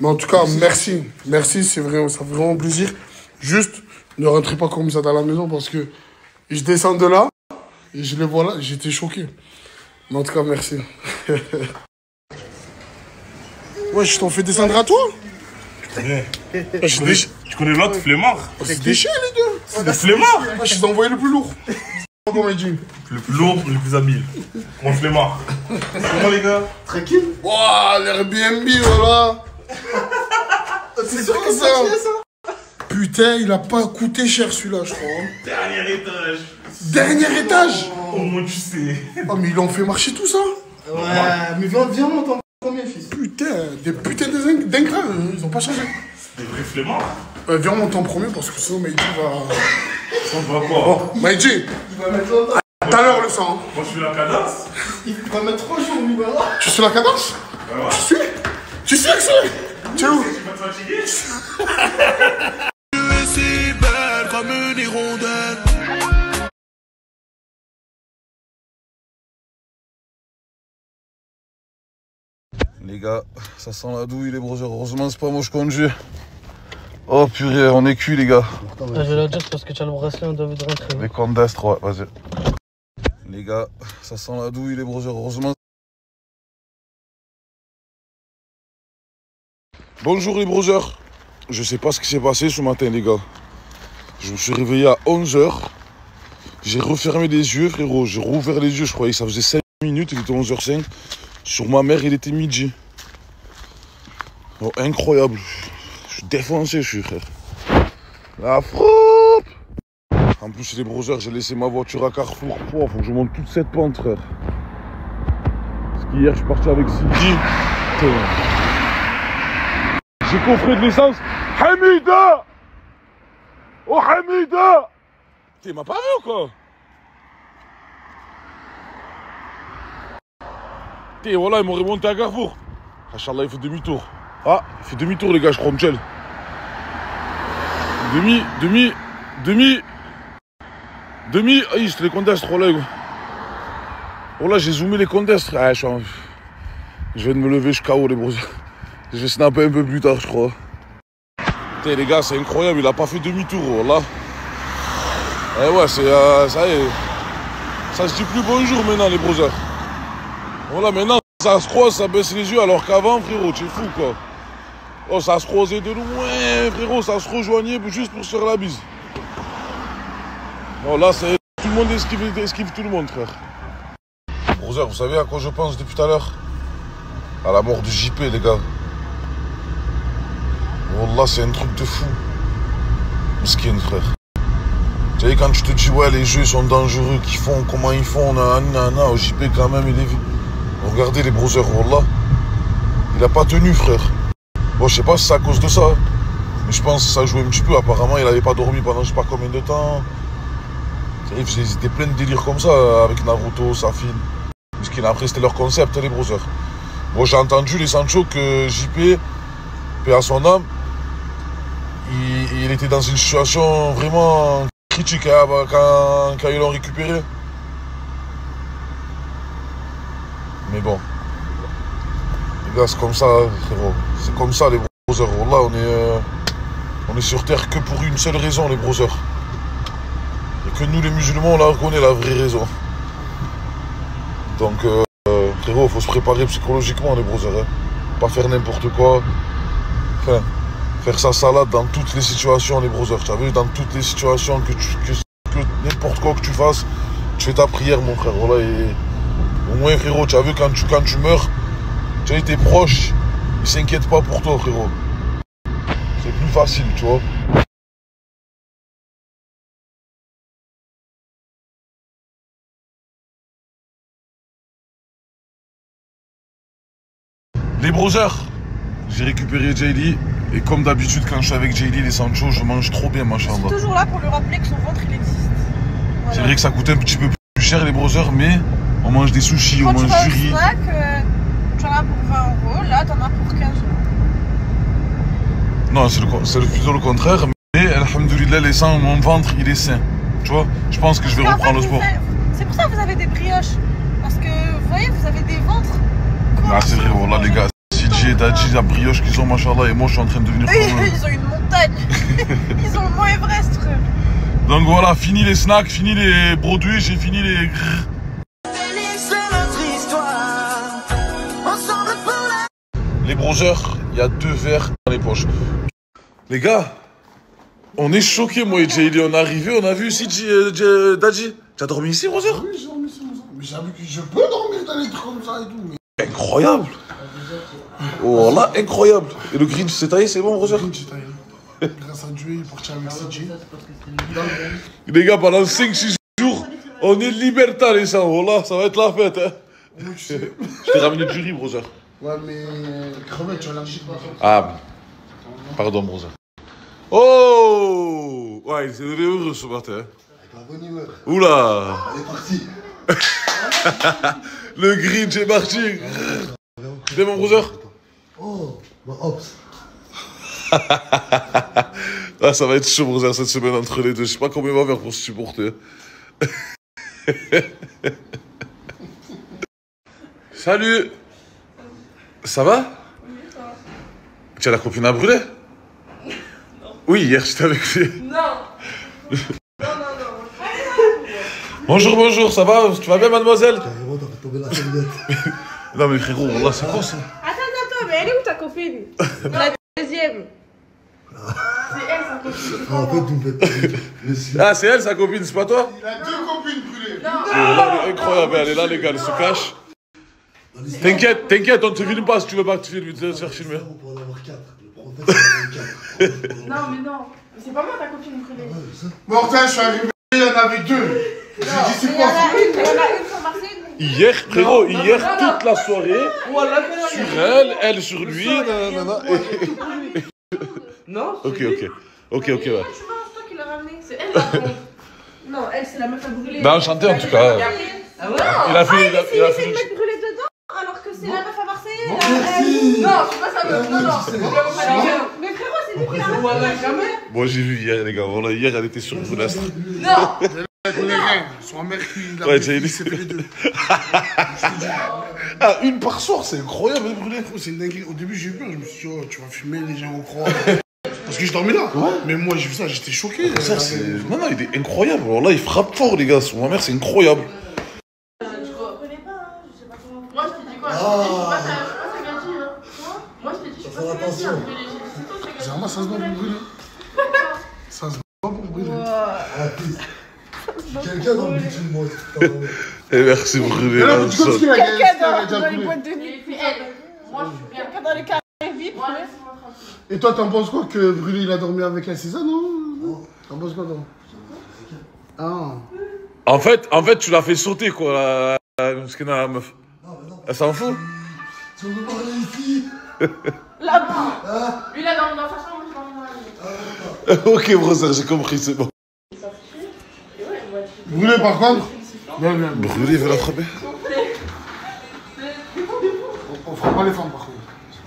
Mais en tout cas, merci. Merci, c'est vrai, ça fait vraiment plaisir. Juste, ne rentrez pas comme ça dans la maison parce que je descends de là et je les vois là, j'étais choqué. Mais en tout cas, merci. Ouais, je t'en fais descendre à toi? Tu connais l'autre, flemmard? C'est des chiens, les deux. C'est des flemmards. Je t'ai envoyé le plus lourd. Comment il dit? Le plus lourd, le plus habile. Mon flemmard. Comment les gars? Tranquille. Wouah, l'Airbnb, voilà. C'est sûr que ça. Putain, il a pas coûté cher celui-là, je crois. Dernier étage. Dernier étage? Au moins tu sais. Oh, mais ils l'ont fait marcher tout ça? Ouais, mais viens monter en premier, fils. Putain, des putains d'ingrats, ils ont pas changé. Des vrais flemmards? Viens monter en premier parce que sinon Maïdi va... Ça va quoi? Bon, Maïdi, Il va mettre longtemps. tout à l'heure le sang. Moi je suis la cadence. Il va mettre 3 jours, lui, voilà. Tu suis la cadence? Ouais. Tu sais que c'est? Tu es où? Tu vas te fatiguer? Tu es si belle comme une hirondelle. Les gars, ça sent la douille les brothers. Heureusement c'est pas moi je conduis. Oh purée, on est cuit les gars. Je vais la dire parce que tu as le bracelet, on doit rentrer. Les condestres, ouais, vas-y. Les gars, ça sent la douille les brothers. Heureusement. Bonjour les brothers. Je sais pas ce qui s'est passé ce matin les gars. Je me suis réveillé à 11 h. J'ai refermé les yeux frérot. J'ai rouvert les yeux, je croyais que ça faisait 5 minutes, il était 11h05. Sur ma mère, il était midi. Oh, incroyable. Je suis défoncé, je suis frère. La frappe. En plus, les brothers, j'ai laissé ma voiture à Carrefour. Oh, faut que je monte toute cette pente, frère. Parce qu'hier, je suis parti avec Sidi. J'ai coffré de l'essence. Hamida! Oh, Hamida! T'es m'a pas vu ou quoi? Et voilà, ils m'ont remonté à Carrefour. Inch'Allah, il fait demi-tour. Ah, il fait demi-tour, les gars, je crois, Mchel. Demi. Aïe, c'était les condestres, oh là, gars. Oh là, j'ai zoomé les condestres. Ah, je viens de me lever, je suis KO, les bros. Je vais snapper un peu plus tard, je crois. Putain, les gars, c'est incroyable, il a pas fait demi-tour, oh là. Eh ouais, c'est... ça y est. Ça se dit plus bonjour maintenant, les brothers. Voilà, maintenant, ça se croise, ça baisse les yeux, alors qu'avant, frérot, tu es fou, quoi. Oh, ça se croisait de loin, frérot, ça se rejoignait juste pour se faire la bise. Oh, là, c'est... Tout le monde esquive tout le monde, frère. Brother, vous savez à quoi je pense depuis tout à l'heure? À la mort de JP, les gars. Wallah, c'est un truc de fou. Miskin, frère. Tu sais, quand tu te dis, ouais, les jeux sont dangereux, qu'ils font, comment ils font, nanana, au JP, quand même, il est... Regardez les brothers, Wallah. Il a pas tenu, frère. Bon, je sais pas si c'est à cause de ça. Mais je pense que ça jouait un petit peu. Apparemment, il avait pas dormi pendant je sais pas combien de temps. Il faisait plein de délires comme ça avec Naruto, Safin. Parce qu'après, c'était leur concept, les brothers. Bon, j'ai entendu les Sancho que JP, paix à son âme, il était dans une situation vraiment critique hein, quand ils l'ont récupéré. Mais bon, les gars, c'est comme ça, frérot. C'est comme ça, les brothers. Là, on est sur Terre que pour une seule raison, les brothers. Et que nous, les musulmans, on la reconnaît la vraie raison. Donc, frérot, faut se préparer psychologiquement, les brothers. Hein. Pas faire n'importe quoi. Enfin, faire sa salade dans toutes les situations, les brothers. Tu as vu, dans toutes les situations que n'importe quoi que tu fasses, tu fais ta prière, mon frère. Voilà, et au moins, frérot, tu as vu, quand tu meurs, tu as été proche, ils s'inquiètent pas pour toi, frérot. C'est plus facile, tu vois. Les brothers, j'ai récupéré Jaylee. Et comme d'habitude, quand je suis avec Jaylee, les Sancho, je mange trop bien, machallah. Je suis toujours là pour lui rappeler que son ventre, il existe. C'est vrai que ça coûte un petit peu plus cher les brothers, mais on mange des sushis, on mange du riz. Snack, tu en as pour 20 €, là t'en as pour 15 €. Non, c'est plutôt le contraire, mais alhamdoulilah, les seins, mon ventre il est sain. Tu vois, je pense que je vais reprendre le sport. C'est pour ça que vous avez des brioches. Parce que vous voyez, vous avez des ventres. Ah, c'est vrai, voilà les gars. CJ et Dadji, la brioche qu'ils ont, machallah, et moi je suis en train de devenir comme eux. Ils ont une montagne. Ils ont le Mont Everest, frère. Donc voilà, fini les snacks, fini les produits, j'ai fini les. Les brothers, il y a 2 verres dans les poches. Les gars, on est choqués, moi et Jaylee. On est arrivé, on a vu CJ et Dadji. Tu as dormi ici, brother? Oui, j'ai dormi ici, mais j'avoue que je peux dormir dans les trucs comme ça et tout. Mais... Incroyable! Oh là, incroyable! Et le green, c'est taillé, c'est bon, brother? Le green, c'est taillé. Grâce à Dieu, il est parti avec CJ. Les gars, pendant 5-6 jours, on est libertaires, les sangs. Oh là, ça va être la fête, hein? Oui, tu sais. Je t'ai ramené du riz, brother. Ouais, mais crevette, tu vas l'amener. Ah, pardon, brother. Oh! Ouais, il s'est donné heureux ce matin. Avec la bonne humeur. Oula! Elle est partie. Le green, c'est parti. Tu es mon brother? Oh, ma hops. Ah, ça va être chaud, brother, cette semaine entre les deux. Je sais pas combien il va faire pour se supporter. Salut! Ça va? Oui, ça va. Tu as la copine à brûler? Non. Oui, hier j'étais avec lui. Non. Bonjour, bonjour, ça va? Tu vas bien, mademoiselle? Carrément, t'as fait tomber la serviette. Non, mais frérot, là, c'est quoi ça? Attends, mais elle est où ta copine? La deuxième. C'est elle, sa copine. Ah, en fait, vous me faites. Ah, c'est elle, sa copine, c'est pas toi? Il a 2 copines brûlées. Non. Là, elle est incroyable, elle est là, les gars, elle se cache. T'inquiète, t'inquiète, on te filme pas si tu veux pas que tu filmes, tu vas te faire filmer. On peut en avoir 4. Le prophète, il en a 4. Non, mais non. C'est pas moi ta copine brûlée. Mortel, je suis arrivé, il y en avait 2. J'ai dit, c'est quoi ça? Il y en a une sur Marseille. Hier, frérot, hier, toute la soirée, sur elle sur lui, nanana. Non. Ok, ouais. C'est toi qui l'as ramené. C'est elle la blonde. Non, elle, c'est la meuf à brûler. Bah, enchanté en tout cas. Ah ouais? Il a fait. C'est le mec brûlé dedans, alors que c'est la meuf à Marseille. Non, c'est pas sa meuf. Non. Mais frérot, c'est lui qui l'a ramené. Moi, j'ai vu hier, les gars. Voilà, hier, elle était sur Brunastre. Non. Son mère qui Ouais, j'ai fait les 2. Ah, une par soir, c'est incroyable, elle brûlée. C'est une dinguerie. Au début, j'ai eu peur. Je me suis dit, oh, tu vas fumer, les gens vont croire. Parce que je dormais là. Ouais. Mais moi, j'ai vu ça, j'étais choqué. Ça, non, il est incroyable. Alors là, il frappe fort, les gars. Ma mère, c'est incroyable. Je connais pas, je sais pas comment. Moi, je t'ai dit quoi? Je suis pas sa gadji, hein. Moi, je t'ai dit, je suis pas sa gadji, hein. C'est vraiment, ça se bat pour brûler. Ça se bat pour brûler. Quelqu'un dans le bitume, moi. Et merci, brûlé. Quelqu'un dans les boîtes de nuit. Moi, je suis bien. Dans les carrés vides. Et toi, t'en penses quoi que Brûlé, il a dormi avec elle, c'est ça, non? T'en penses quoi, toi? Ah. En fait, tu l'as fait sauter, quoi, la meuf. Elle s'en fout. Tu veux parler ici? Là-bas. Lui, il a dormi dans sa chambre, moi, je dormi dans la mienne. Ok, brother, j'ai compris, c'est bon. Brûlé, par contre? Brûlé, il veut l'attraper. On fera pas les femmes, par contre.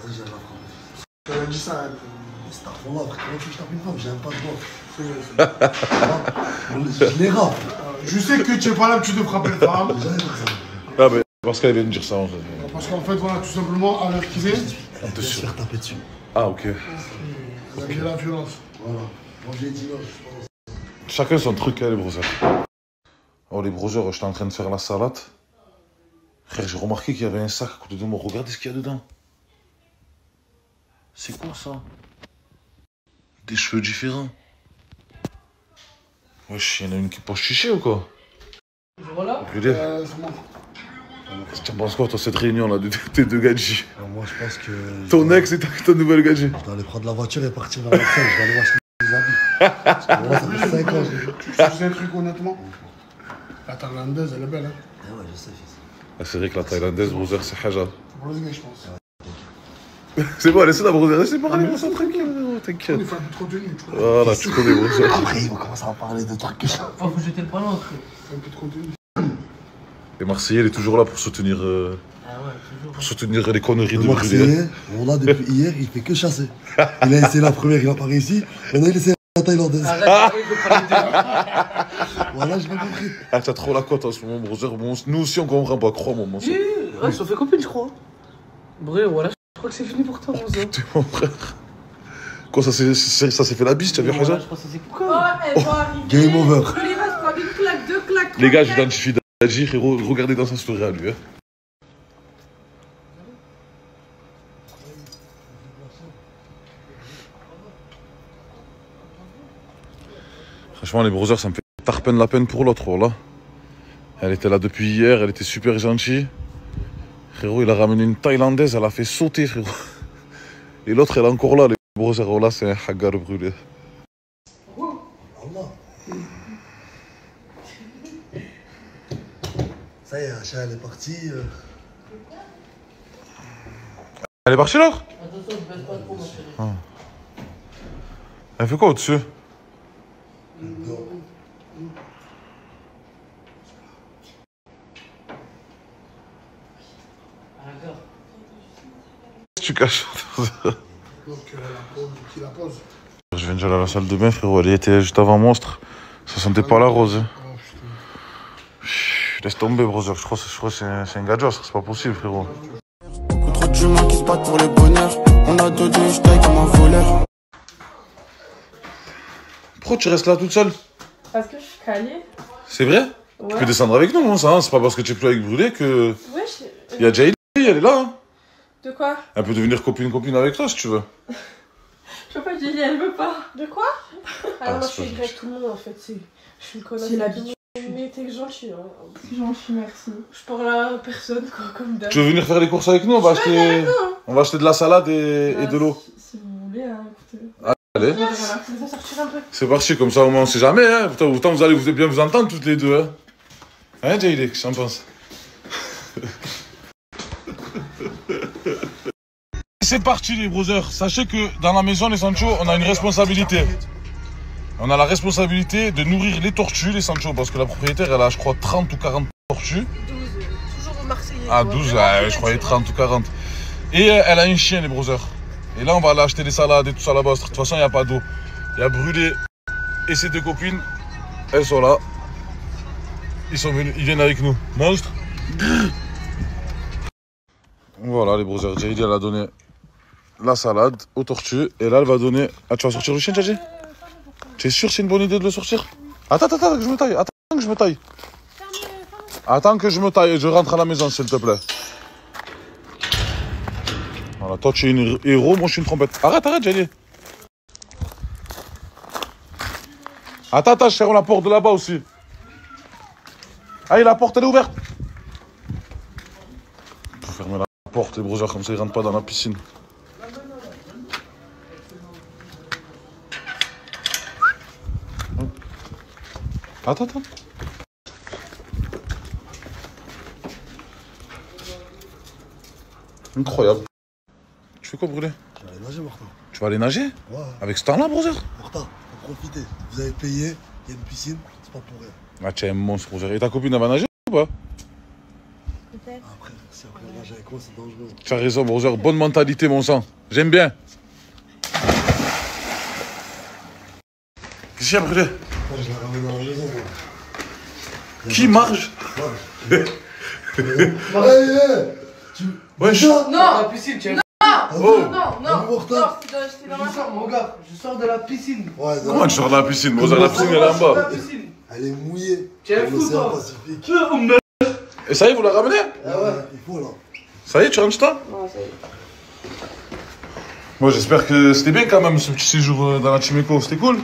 Vas-y, j'ai la frappe. Elle a dit ça, elle. C'est un fond là, frère. Comment tu veux que je tape une femme? J'ai même pas de doigt. Je les rappe. Je sais que tu es pas l'habitude de frapper les femmes. Jamais personne. Ah, mais parce qu'elle vient de dire ça, en fait. Parce qu'en fait, voilà, tout simplement, à l'heure qu'il est. On te se faire taper dessus. Ah, ok. Vous avez la violence. Voilà. Moi, j'ai dit non, je pense. Chacun son truc, hein, les brothers. Oh, les brothers, j'étais en train de faire la salade. Frère, j'ai remarqué qu'il y avait un sac à côté de moi. Regardez ce qu'il y a dedans. C'est quoi ça? Des cheveux différents. Wesh, il y en a une qui pense chicher ou quoi? Voilà. C'est moi. Tu en penses quoi, toi, cette réunion là de tes 2 gadgets? Moi, je pense que. Ton ex et ta nouvelle gadget. Je dois aller prendre la voiture et partir vers Marseille. Je vais aller acheter des habits. Parce que moi, ça fait 5 ans. Tu sais un truc, honnêtement? La thaïlandaise, elle est belle, hein? Ah ouais, je sais, fils. Ah, c'est vrai que la thaïlandaise, brother, c'est haja. C'est pour les gars, je pense. C'est bon, laissez la brother, laissez parler, ça, tranquille, t'inquiète. On est fan de contenu. Voilà, tu connais, brother. Après, ils vont commencer à parler de trucs que ça. Faut jeter le ballon après. Un peu de contenu. Et Marseillais, il est toujours là pour soutenir, pour soutenir les conneries de Brûlé. Marseillais, on l'a depuis hier, il fait que chasser. Il a essayé la première, il n'a pas réussi. Maintenant, il essaie la thaïlandaise. Voilà, j'ai pas compris. Ah, t'as trop la cote en ce moment, brother. Bon, nous aussi, on comprend pas, crois-moi, mon sang. Ouais, ça fait copine, je crois. Bref, voilà, je crois que c'est fini pour toi, mon Putain, mon frère. Quoi, ça s'est fait la bise, tu as vu, Haja? Je crois que ça c'est Oh, elle va arriver. Game over. Il va se prendre une claque, deux claques. Les gars, j'identifie Dadji, frérot. Regardez dans sa story à lui. Hein. Franchement, les brothers, ça me fait tarpeine la peine pour l'autre, là. Elle était là depuis hier, elle était super gentille. Frérot, il a ramené une Thaïlandaise, elle a fait sauter, frérot. Et l'autre, elle est encore là, les brothers. Oh là, c'est un hagar brûlé. Ça y est, Acha, elle est partie. Elle est partie, là? Attention, ne baisse pas trop, ma chérie. Ah. Elle fait quoi au-dessus? Tu caches. Donc, qui la pose. Je viens déjà à la salle de bain, frérot. Elle était juste avant Monstre. Ça sentait pas la rose. Chut, laisse tomber, brother. Je crois que c'est un gadget. C'est pas possible, frérot. Beaucoup trop d'humains qui se battent pour le bonheur. On a deux je taille comme un voleur. Pourquoi tu restes là toute seule? Parce que je suis calée. C'est vrai? Ouais. Tu peux descendre avec nous, hein, ça. Hein. C'est pas parce que tu es plus avec Brûlé que. Ouais, Il y a Jaylee, elle est là. Hein. De quoi? Elle peut devenir copine avec toi si tu veux. Je veux pas dire, elle veut pas. De quoi? Alors, moi, je c'est suis pas avec tout le monde en fait. Je suis une connasse. C'est avec l'habitude. tout le monde. Mais t'es gentil. Hein. C'est gentil, merci. Je parle à personne, quoi, comme d'hab. Tu veux venir faire les courses avec nous? On va acheter de la salade et de l'eau. Si vous voulez, hein, écoutez. Allez. Voilà, ça va sortir un peu. C'est parti, comme ça au moins on sait jamais. Hein. Autant vous allez bien vous entendre toutes les deux. Hein, hein Jaylee, qu'est-ce que t'en penses? C'est parti les brothers. Sachez que dans la maison les Sancho, on a une responsabilité. On a la responsabilité de nourrir les tortues, les Sancho, parce que la propriétaire, elle a, je crois, 30 ou 40 tortues. 12, toujours au Marseillais. Ah, 12, je croyais 30 ou 40. Et elle a un chien, les brothers. Et là, on va aller acheter des salades et tout ça là-bas. De toute façon, il n'y a pas d'eau. Il y a Brûlé et ses deux copines. Elles sont là. Ils sont venus, ils viennent avec nous. Monstre. Voilà, les brothers. Jaylee, elle a donné la salade aux tortues. Et là, elle va donner... Ah, tu vas sortir le chien, Jaylee? Tu es sûr que c'est une bonne idée de le sortir? Attends, que je me taille. Attends que je me taille et je rentre à la maison, s'il te plaît. Voilà, toi, tu es une héros, moi, je suis une trompette. Arrête, Jaylee. Attends, je ferme la porte de là-bas aussi. Allez, la porte, elle est ouverte. Faut fermer la porte, les brothers, comme ça, ils rentrent pas dans la piscine. Attends. Incroyable. Tu fais quoi, Brûlé? Je vais aller nager, Martin. Tu vas aller nager? Ouais. Avec ce temps-là, brother? Martin, faut profiter. Vous avez payé, il y a une piscine, c'est pas pour rien. Ah, tu es un monstre, brother. Et ta copine, elle va nager ou pas? Peut-être. Après, si après nager avec moi, c'est dangereux. Tu as raison, brother. Bonne mentalité, mon sang. J'aime bien. Qu'est-ce qu'il y a, Brûlé? Moi, je l'ai ramené dans la maison, moi. Qui marche? Wesh. Non. La piscine, tu es... Non, je sors de la piscine. Ouais, comment tu sors de la piscine? Brother, la piscine, elle est en bas. Elle est mouillée. Tu es fou, toi. Pacifique. Et ça y est, vous la ramenez? Ah ouais, il faut là. Ça y est, tu rentres chez toi? Non, ça y est. Moi, j'espère que c'était bien quand même ce petit séjour dans la Chimeco. C'était cool?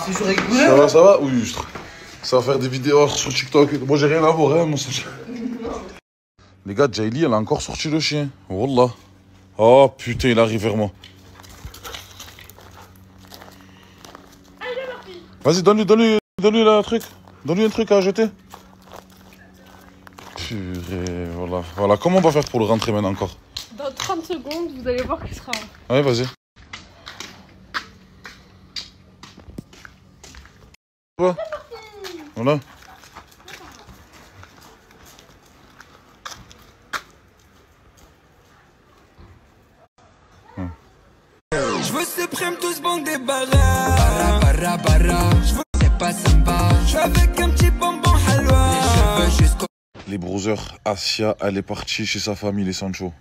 Séjour avec Brûlé? Ça va? Oui, ça va faire des vidéos sur TikTok. Moi, j'ai rien à voir, hein, mon sang. Les gars, Jaylee, elle a encore sorti le chien. Wallah. Oh putain, il arrive vers moi. Vas-y, donne-lui le truc. Donne-lui un truc à jeter. Purée, voilà. Voilà, comment on va faire pour le rentrer maintenant encore? Dans 30 secondes, vous allez voir qu'il sera. Ouais, vas-y. Voilà. Je veux ce prime tous bons des barras. Barra, barra, barra. Je veux c'est pas sympa. Je suis avec un petit bonbon halwa. Les cheveux jusqu'au. Les brothers, Asia, elle est partie chez sa famille, les Sancho.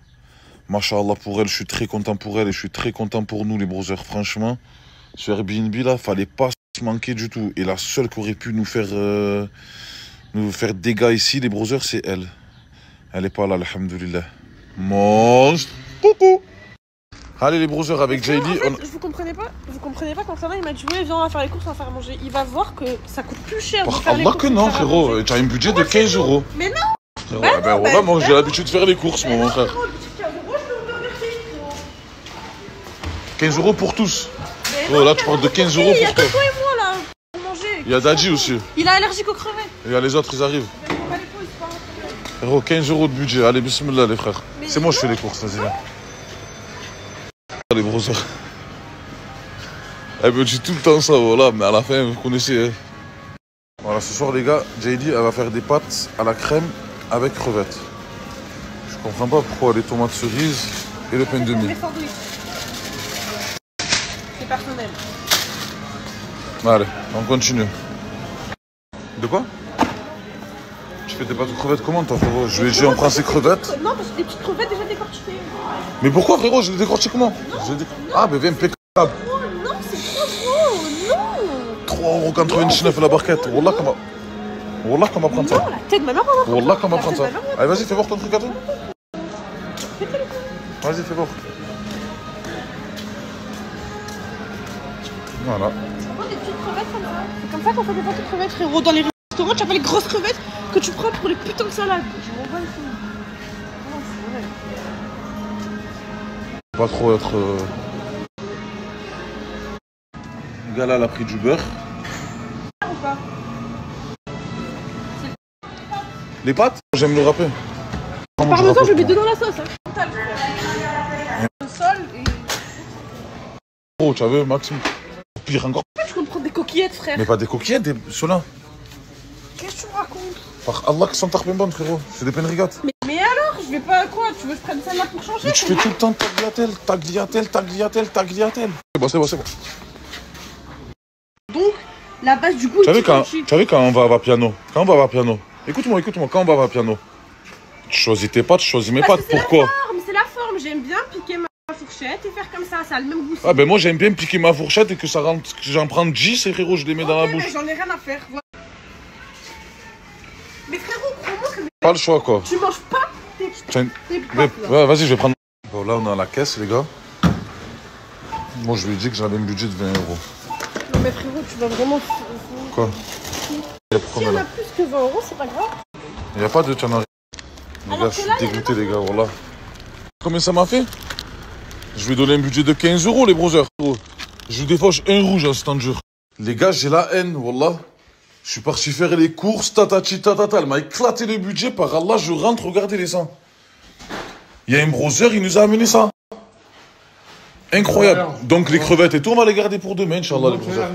Masha'Allah pour elle, je suis très content pour elle et je suis très content pour nous, les brothers. Franchement, sur Airbnb, là, fallait pas se manquer du tout. Et la seule qui aurait pu nous faire dégâts ici, les brothers, c'est elle. Elle est pas là, alhamdoulilah. Monstre. Coucou. Allez, les brothers, avec JD. En fait, vous comprenez pas quand ça va, il m'a dit ouais, viens, on va faire les courses, on va faire à manger. Il va voir que ça coûte plus cher. Par Allah que non, frérot. Tu as un budget de 15 €. Mais non. Frérot, ben voilà, moi j'ai l'habitude de faire les courses, mon frère. 15 € pour tous. Oh, là, tu parles de 15 € pour toi. Il y a que toi et moi là pour manger. Il y a Dadji aussi. Il est allergique aux crevettes. Et il y a les autres, ils arrivent. Frérot, 15 € de budget. Allez, bismillah, les frères. C'est moi, je fais les courses, vas-y, viens. Les brosseurs. Elle me dit tout le temps ça, voilà, mais à la fin, vous connaissez. Hein. Voilà, ce soir, les gars, JD, elle va faire des pâtes à la crème avec crevettes. Je comprends pas pourquoi les tomates cerises et le pain de mie. C'est personnel. Allez, on continue. De quoi? Tu fais des pâtes aux crevettes comment, toi, frérot? Je lui ai dit, on prend ses crevettes. Non, parce que des petites crevettes déjà décortiquées. Mais pourquoi, frérot? Je les décortique comment? Ah, mais viens impeccable. Oh non, c'est trop gros, non. 3,99 € la barquette. Wallah, qu'on va prendre ça. Non, la tête de ma mère, on va prendre. Wallah, qu'on va prendre ça. Allez, vas-y, fais voir ton truc à toi. Vas-y, fais voir. Voilà. Des petites crevettes comme ça. C'est comme ça qu'on fait des pâtes aux crevettes, frérot. Dans les restaurants, tu as pas les grosses crevettes que tu prends pour les putains de salades. Je m'en bats les couilles. Non, c'est vrai. Pas trop être. Le gars là, elle a pris du beurre. Ou pas? Les pâtes? J'aime le râper. Parmesan, je le mets dedans la sauce. Hein. Le sol et. Oh, tu as vu, Maxime? Pire encore. Tu peux me prendre des coquillettes, frère. Mais pas des coquillettes, des solins. Qu'est-ce que tu racontes? Par Allah, qui sont tarpées bonnes, frérot. C'est des penrigates. Mais alors, je vais pas quoi? Tu veux que je prenne celle-là pour changer? Mais tu fais tout le temps tagliatelle. C'est bon. Donc, la base du goût. Tu savais quand on va à piano? Écoute-moi, quand on va à piano, tu choisis tes pâtes, je choisis mes pâtes. Pourquoi? C'est la forme, j'aime bien piquer ma fourchette et faire comme ça a le même goût. Ah ben moi j'aime bien piquer ma fourchette et que ça rentre, que j'en prends 10 et frérot, je les mets dans la bouche. J'en ai rien à faire. Mais frérot, crois-moi que. Pas le choix quoi. Tu manges pas tes pâtes. Ouais, vas-y, je vais prendre. Bon, là on est à la caisse, les gars. Moi je lui ai dit que j'avais un budget de 20 €. Non mais frérot, tu vas vraiment. Quoi? Si on a plus que 20 €, c'est pas grave. Il n'y a pas de tiens. Les gars, je suis dégoûté, les gars, voilà. Combien ça m'a fait? Je lui ai donné un budget de 15 €, les brothers. Je lui défauche un rouge à ce temps de jour. Les gars, j'ai la haine, wallah. Je suis parti faire les courses, tatati tatata. Elle m'a éclaté le budget, par Allah, je rentre, regardez les sangs. Il y a un brother, il nous a amené ça. Incroyable. Donc les crevettes et tout, on va les garder pour demain, Inch'Allah, les brothers.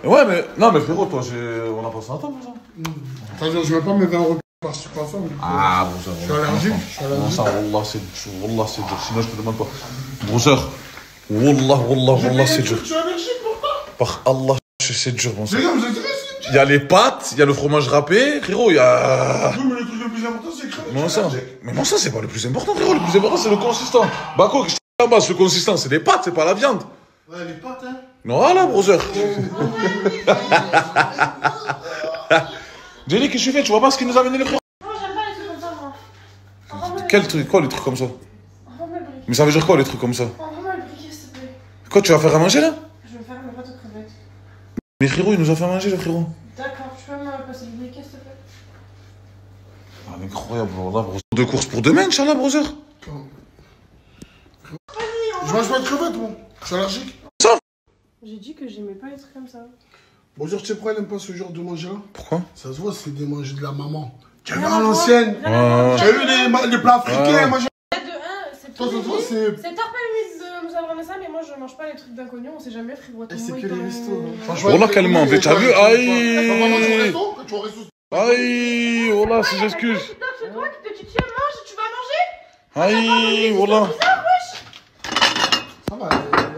Ouais, mais non, mais frérot, toi, on a passé un temps pour ça. C'est-à-dire, je vais pas mes 20 € par situation. Ah, bon, ça je suis allergique. Ça, wallah, c'est dur. Sinon, je te demande pas. Brother, wallah, c'est dur. Je suis allergique, pourquoi? Par Allah, c'est dur, mon sang. Les gars, vous êtes vrai, il y a les pâtes, il y a le fromage râpé, frérot, il y a. Oui, mais le truc le plus important, c'est que. Mon sang. Mais mon sang, c'est pas le plus important, frérot. Le plus important, c'est le consistant. Bako, je te base, le consistant, c'est les pâtes, c'est pas la viande. Ouais, les pâtes, hein. Voilà, brother. Jenny, qu'est-ce que tu fais? Tu vois pas ce qu'il nous a amené, les frères? Non, j'aime pas les trucs comme ça, moi. Quel truc? Quoi, les trucs comme ça? Mais ça veut dire quoi, les trucs comme ça? Envoie-moi le briquet, s'il te plaît. Quoi, tu vas faire à manger, là? Je vais faire mes pâtes aux crevettes. Mais frérot, il nous a fait à manger, le frérot. D'accord, tu peux me passer le briquet, s'il te plaît? Ah, incroyable, voilà, brother. De courses pour demain, Inch'Allah, brother. Je mange pas de crevettes, moi. Je suis allergique. Ça? J'ai dit que j'aimais pas les trucs comme ça. Bonjour, tu sais pourquoi elle aime pas ce genre de manger-là? Pourquoi? Ça se voit, c'est des manger de la maman. Tu as vu à l'ancienne? Tu as vu les plats africains? Moi, De 1, Toi, c'est. C'est tard pas limite de nous avoir ça, mais moi je mange pas les trucs d'inconnus, on sait jamais, frérot. C'est que les restos. Wallah, qu'elle m'en fait, t'as vu? Aïe! Aïe! Aïe! Wallah, si j'excuse. C'est toi qui te dis tiens, mange, tu vas manger? Aïe! Wallah.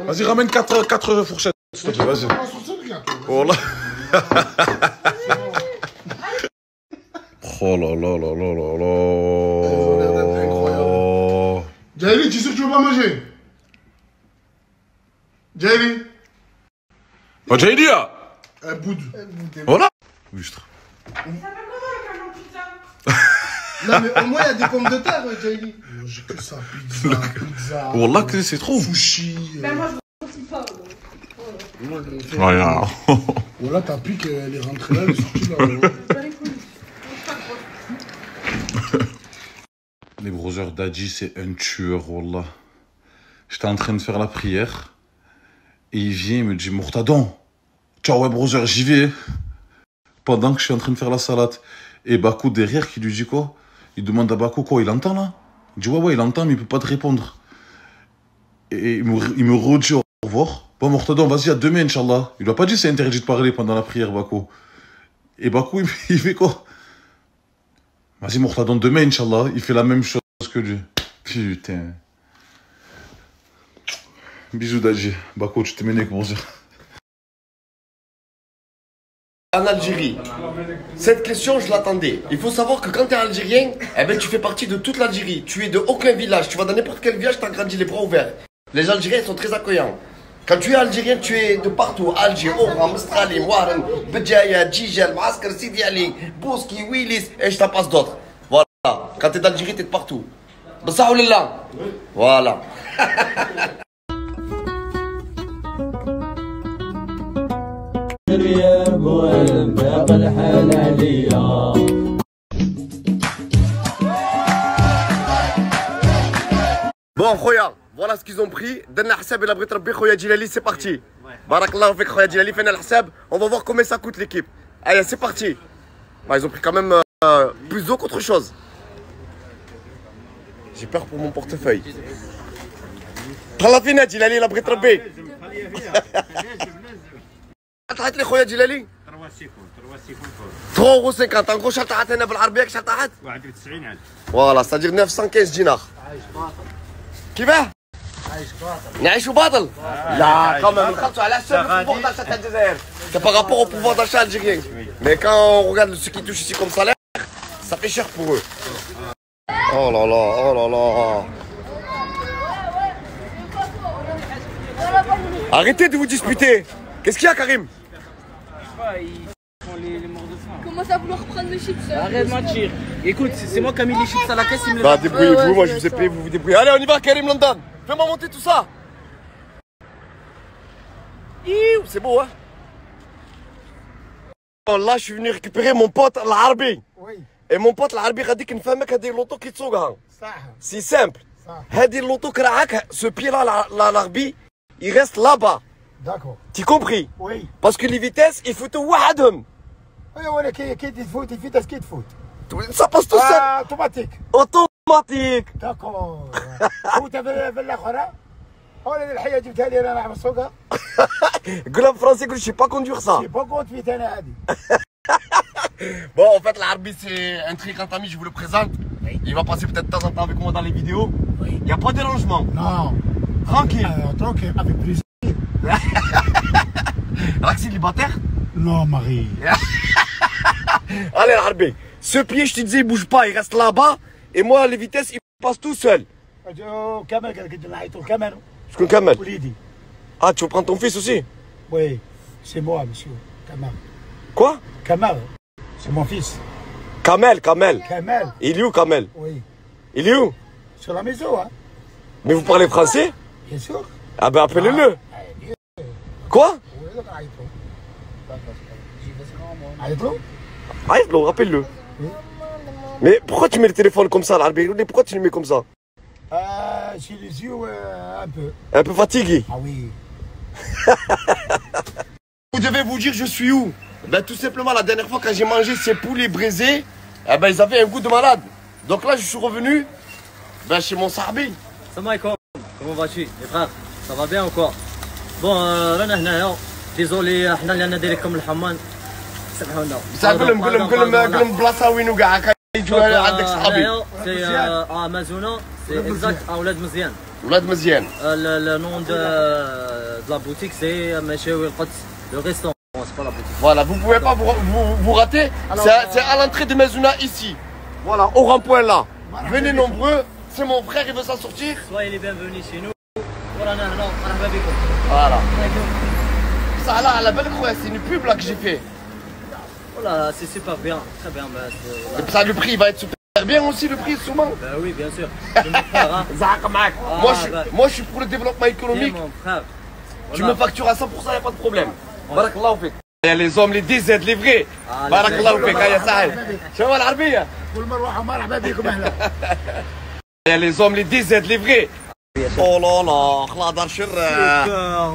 Vas-y, ramène 4 fourchettes, s'il te plaît, vas-y. Wallah. Oh là là là là là là. Jaili, tu sais que tu veux pas manger? Jaili? Oh, Jaili, là! Un bout de. Voilà! Lustre. Non, mais au moins, il y a des pommes de terre, Jaili. J'ai que ça, pizza. Wallah, que c'est trop. Sushi. Ben, moi, je ne pas. Voilà. Wallah, ta pique, elle est rentrée là, elle est sortie là. Les brothers d'Adji, c'est un tueur, wallah. J'étais en train de faire la prière. Et il vient, il me dit, Mourtadon. Ciao, ouais, brother, j'y vais. Pendant que je suis en train de faire la salade. Et Bakou derrière, qui lui dit quoi? Il demande à Bakou quoi, il entend là? Il dit, ouais, il entend, mais il peut pas te répondre. Et il me redit au revoir. Bon, Mourtadon, vas-y, à demain, Inch'Allah. Il lui a pas dit c'est interdit de parler pendant la prière, Bakou. Et Bakou, il fait quoi? Vas-y, Mourtadon, demain, Inch'Allah, il fait la même chose que lui. Putain. Bisous d'Adji. Bakou, tu t'es mené avec Brother. En Algérie, cette question, je l'attendais. Il faut savoir que quand tu es algérien, eh ben, tu fais partie de toute l'Algérie. Tu es de aucun village. Tu vas dans n'importe quel village, tu as grandi les bras ouverts. Les Algériens sont très accueillants. Quand tu es algérien, tu es de partout. Alger, Oran, Mistrali, Mouaren, Bedjaya, Djijel, Maaskar, Sidi Ali, Bouski, Willis, et je t'en passe d'autres. Voilà. Quand tu es d'Algérie, tu es de partout. Bassaoulillah. Voilà. Bon, Khoya, voilà ce qu'ils ont pris. Donne l'hsab et la brite rabbi Khoya Djilali, c'est parti. Barakallah avec Khoya Djilali, fais l'hsab. On va voir combien ça coûte l'équipe. Allez, c'est parti. Bah, ils ont pris quand même plus d'eau qu'autre chose. J'ai peur pour mon portefeuille. Talafina Djilali, la brite rabbi. تعطيت لي خويا جلالي 3.50 en gros شحال تعطينا بالعربيه شحال تعطيت 91 عاد فوالا c'est-à-dire 915 دينار كيفاه نعيشوا باطل لا كمان نخلصوا على حساب البوفوار d'achat تاع الجزائر c'est par rapport au pouvoir d'achat algérien mais quand on regarde ce qui touche ici comme salaire ça fait cher pour eux. Oh là là, oh là là. Arrêtez de vous disputer. Qu'est-ce qu'il y a, Karim? Comment ça vouloir prendre mes chips? Arrête de mentir. Écoute, c'est moi qui ai mis les chips à la caisse, il me les Bah débrouillez-vous, moi je vous ai payé, vous vous débrouillez. Allez, on y va, Karim London. Fais-moi monter tout ça. C'est beau, hein? Bon, là, je suis venu récupérer mon pote l'Arbi. Oui. Et mon pote l'Arbi a dit qu'il me fait des lotos qui sont. C'est simple. Hadi loto kraak, ce pied-là, l'Arbi, il reste là-bas. D'accord. Tu compris? Oui. Parce que les vitesses, il faut tout wahadhum. Oui, voilà, qui te fout, il fait ce qu'il te fout. Ça passe tout seul. Automatique. Automatique. D'accord. فوت في الاخرى. ولا الحياه جبتها لي انا نعمل السوق. قول en français que je sais pas conduire ça. Je sais pas conduire انا عادي. Bon, en fait, l'Arbi, c'est un très grand ami, je vous le présente. Il va passer peut-être de temps en temps avec moi dans les vidéos. Il n'y a pas de dérangement. Non. Tranquille. Tranquille, avec plaisir. Rack célibataire? Non, Marie. Allez, l'Arbi. Ce pied, je te disais, il bouge pas, il reste là-bas. Et moi, les vitesses, il passe tout seul. كمال قد نعيطوا كمال. شكون كمال؟ وليدي. Ah, tu veux prendre ton fils aussi? Oui, c'est moi, monsieur. Kamal. Quoi? Kamal. C'est mon fils. Kamel, Kamel. Kamel. Il est où, Kamel? Oui. Il est où? Sur la maison, hein. Mais vous parlez français? Bien sûr. Ah ben appelez-le. Quoi? Aïe-le, rappelle-le. Mais pourquoi tu mets le téléphone comme ça, l'Arbi? Pourquoi tu le mets comme ça? J'ai les yeux un peu. Un peu fatigué? Ah oui. Vous devez vous dire, je suis où? Ben tout simplement, la dernière fois quand j'ai mangé ces poulets braisés, eh ben ils avaient un goût de malade. Donc là, je suis revenu ben, chez mon Sarbi. Salam alaikum. Comment vas-tu, les frères? Ça va bien ou quoi? Bon, رانا هنايا. ديزولي حنا اللي ندير لكم الحمان. سامحونا. بصح قول لهم بلاصه وين وكاع كيجوا عندك صحابي. سي مازونه سي اكزاكت اولاد مزيان. ولاد مزيان. Le nom de la boutique c'est Machaoui El-Quds, le restaurant, c'est pas la boutique. Voilà, vous pouvez pas vous rater. C'est à l'entrée de Mazouna ici. Voilà, au rond-point là. Venez nombreux. C'est mon frère, il veut s'en sortir. Soyez les bienvenus chez nous. Voilà. Ça là, à la belle croix, c'est une pub là que j'ai fait. Voilà, c'est super bien, très bien. Et ça, le prix va être super bien aussi, le prix, souvent. Bah oui, bien sûr. C'est mon frère, hein. Moi, je suis pour le développement économique. Mon frère. Tu me factures à 100%, il n'y a pas de problème. Barakallahu fik. Il y a les hommes, les DZ, les vrais. Barakallahu fik, ya Saïd. شوف العربية. Il y a les hommes, les DZ, les vrais. Oh là là, خلاص شر.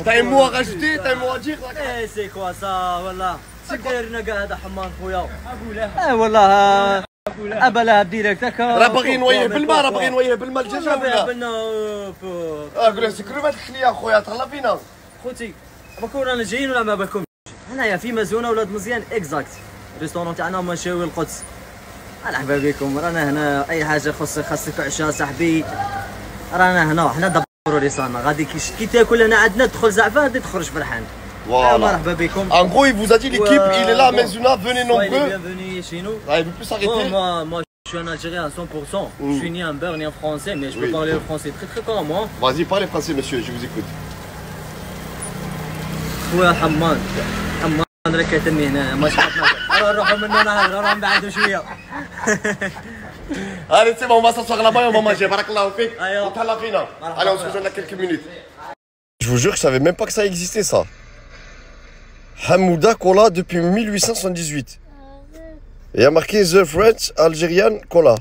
T'as un mot à rajouter, t'as un mot à dire? Eh, c'est quoi ça, والله. شو دايرنا كاع هذا حمان خويا؟ والله ابلها ديريكت هكا. راه باغي نويه بالماء، راه باغي نويه بالماء الدجاجة ولا؟ بالنا قول له سكروفات الخليه اخويا تهلا فينا. خوتي باكو رانا جايين ولا ما بالكمش؟ هنايا في مازونه ولاد مزيان اكزاكت. الريستورون تاعنا مشاوي القدس. مرحبا بكم، رانا هنا اي حاجه خاصك عشاء صاحبي. رانا هنا حنا دبروا لي صالنا غادي كي تاكل هنا عندنا تدخل زعفه غادي تخرج فرحان. Voilà. En gros, il vous a dit l'équipe, il est là à Mazouna, venez nombreux. Bienvenue chez nous. Ah, il veut plus s'arrêter. Moi, je suis un Algérien à 100%. Je suis ni un beurre ni un français, mais je peux parler le français très couramment. Vas-y, parlez français, monsieur, je vous écoute. خويا حمان راك كتني هنا ما شفتنا نروحوا من هنا نروحوا نبعدوا شويه. Allez, c'est bon, on va s'asseoir là-bas et on va manger. Barakallahu fik. Tala fina. Allez, on se rejoint dans quelques minutes. Je vous jure, je savais même pas que ça existait, ça. Hamouda Cola depuis 1878. Et il y a marqué The French Algerian Cola.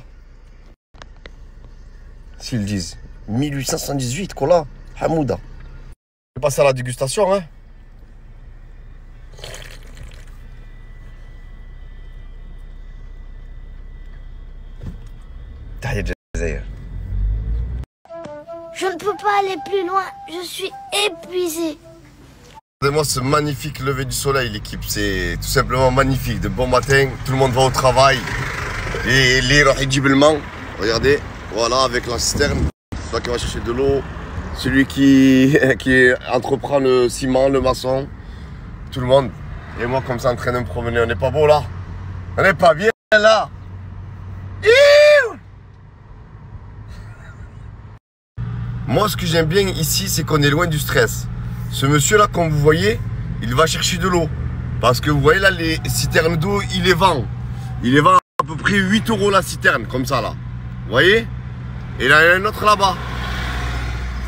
S'ils disent 1878 Cola, Hamouda. Je vais passer à la dégustation, hein. Je ne peux pas aller plus loin, je suis épuisé. Regardez-moi ce magnifique lever du soleil, l'équipe, c'est tout simplement magnifique. De bon matin, tout le monde va au travail. Et les rahidjibelman, regardez, voilà, avec la citerne, celui qui va chercher de l'eau, celui qui entreprend le ciment, le maçon, tout le monde. Et moi, comme ça, en train de me promener, on n'est pas beau là? On n'est pas bien là? Moi, ce que j'aime bien ici, c'est qu'on est loin du stress. Ce monsieur-là, comme vous voyez, il va chercher de l'eau. Parce que vous voyez là, les citernes d'eau, il les vend. Il les vend à peu près 8 € la citerne, comme ça là. Vous voyez? Et là, il y en a un autre là-bas.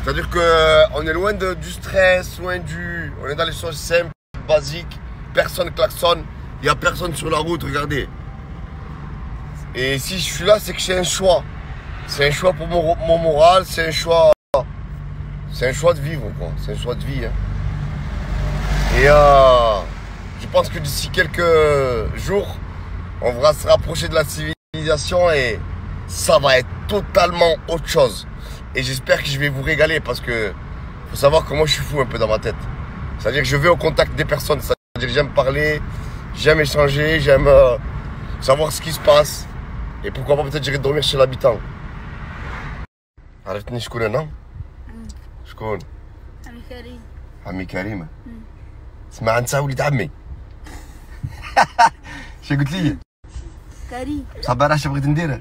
C'est-à-dire qu'on est loin du stress, loin du... On est dans les choses simples, basiques. Personne klaxonne. Il n'y a personne sur la route, regardez. Et si je suis là, c'est que j'ai un choix. C'est un choix pour mon moral, c'est un choix... C'est un choix de vivre, quoi. C'est un choix de vie. Hein. Et je pense que d'ici quelques jours, on va se rapprocher de la civilisation et ça va être totalement autre chose. Et j'espère que je vais vous régaler parce que faut savoir que moi je suis fou un peu dans ma tête. C'est-à-dire que je vais au contact des personnes. C'est-à-dire que j'aime parler, j'aime échanger, j'aime savoir ce qui se passe. Et pourquoi pas peut-être j'irai dormir chez l'habitant. عرفتني شكون انا؟ شكون؟ عمي كريم. عمي كريم. اسمع انت وليد عمي. شو قلت لي؟ كريم. صافي راه اش بغيت ندير؟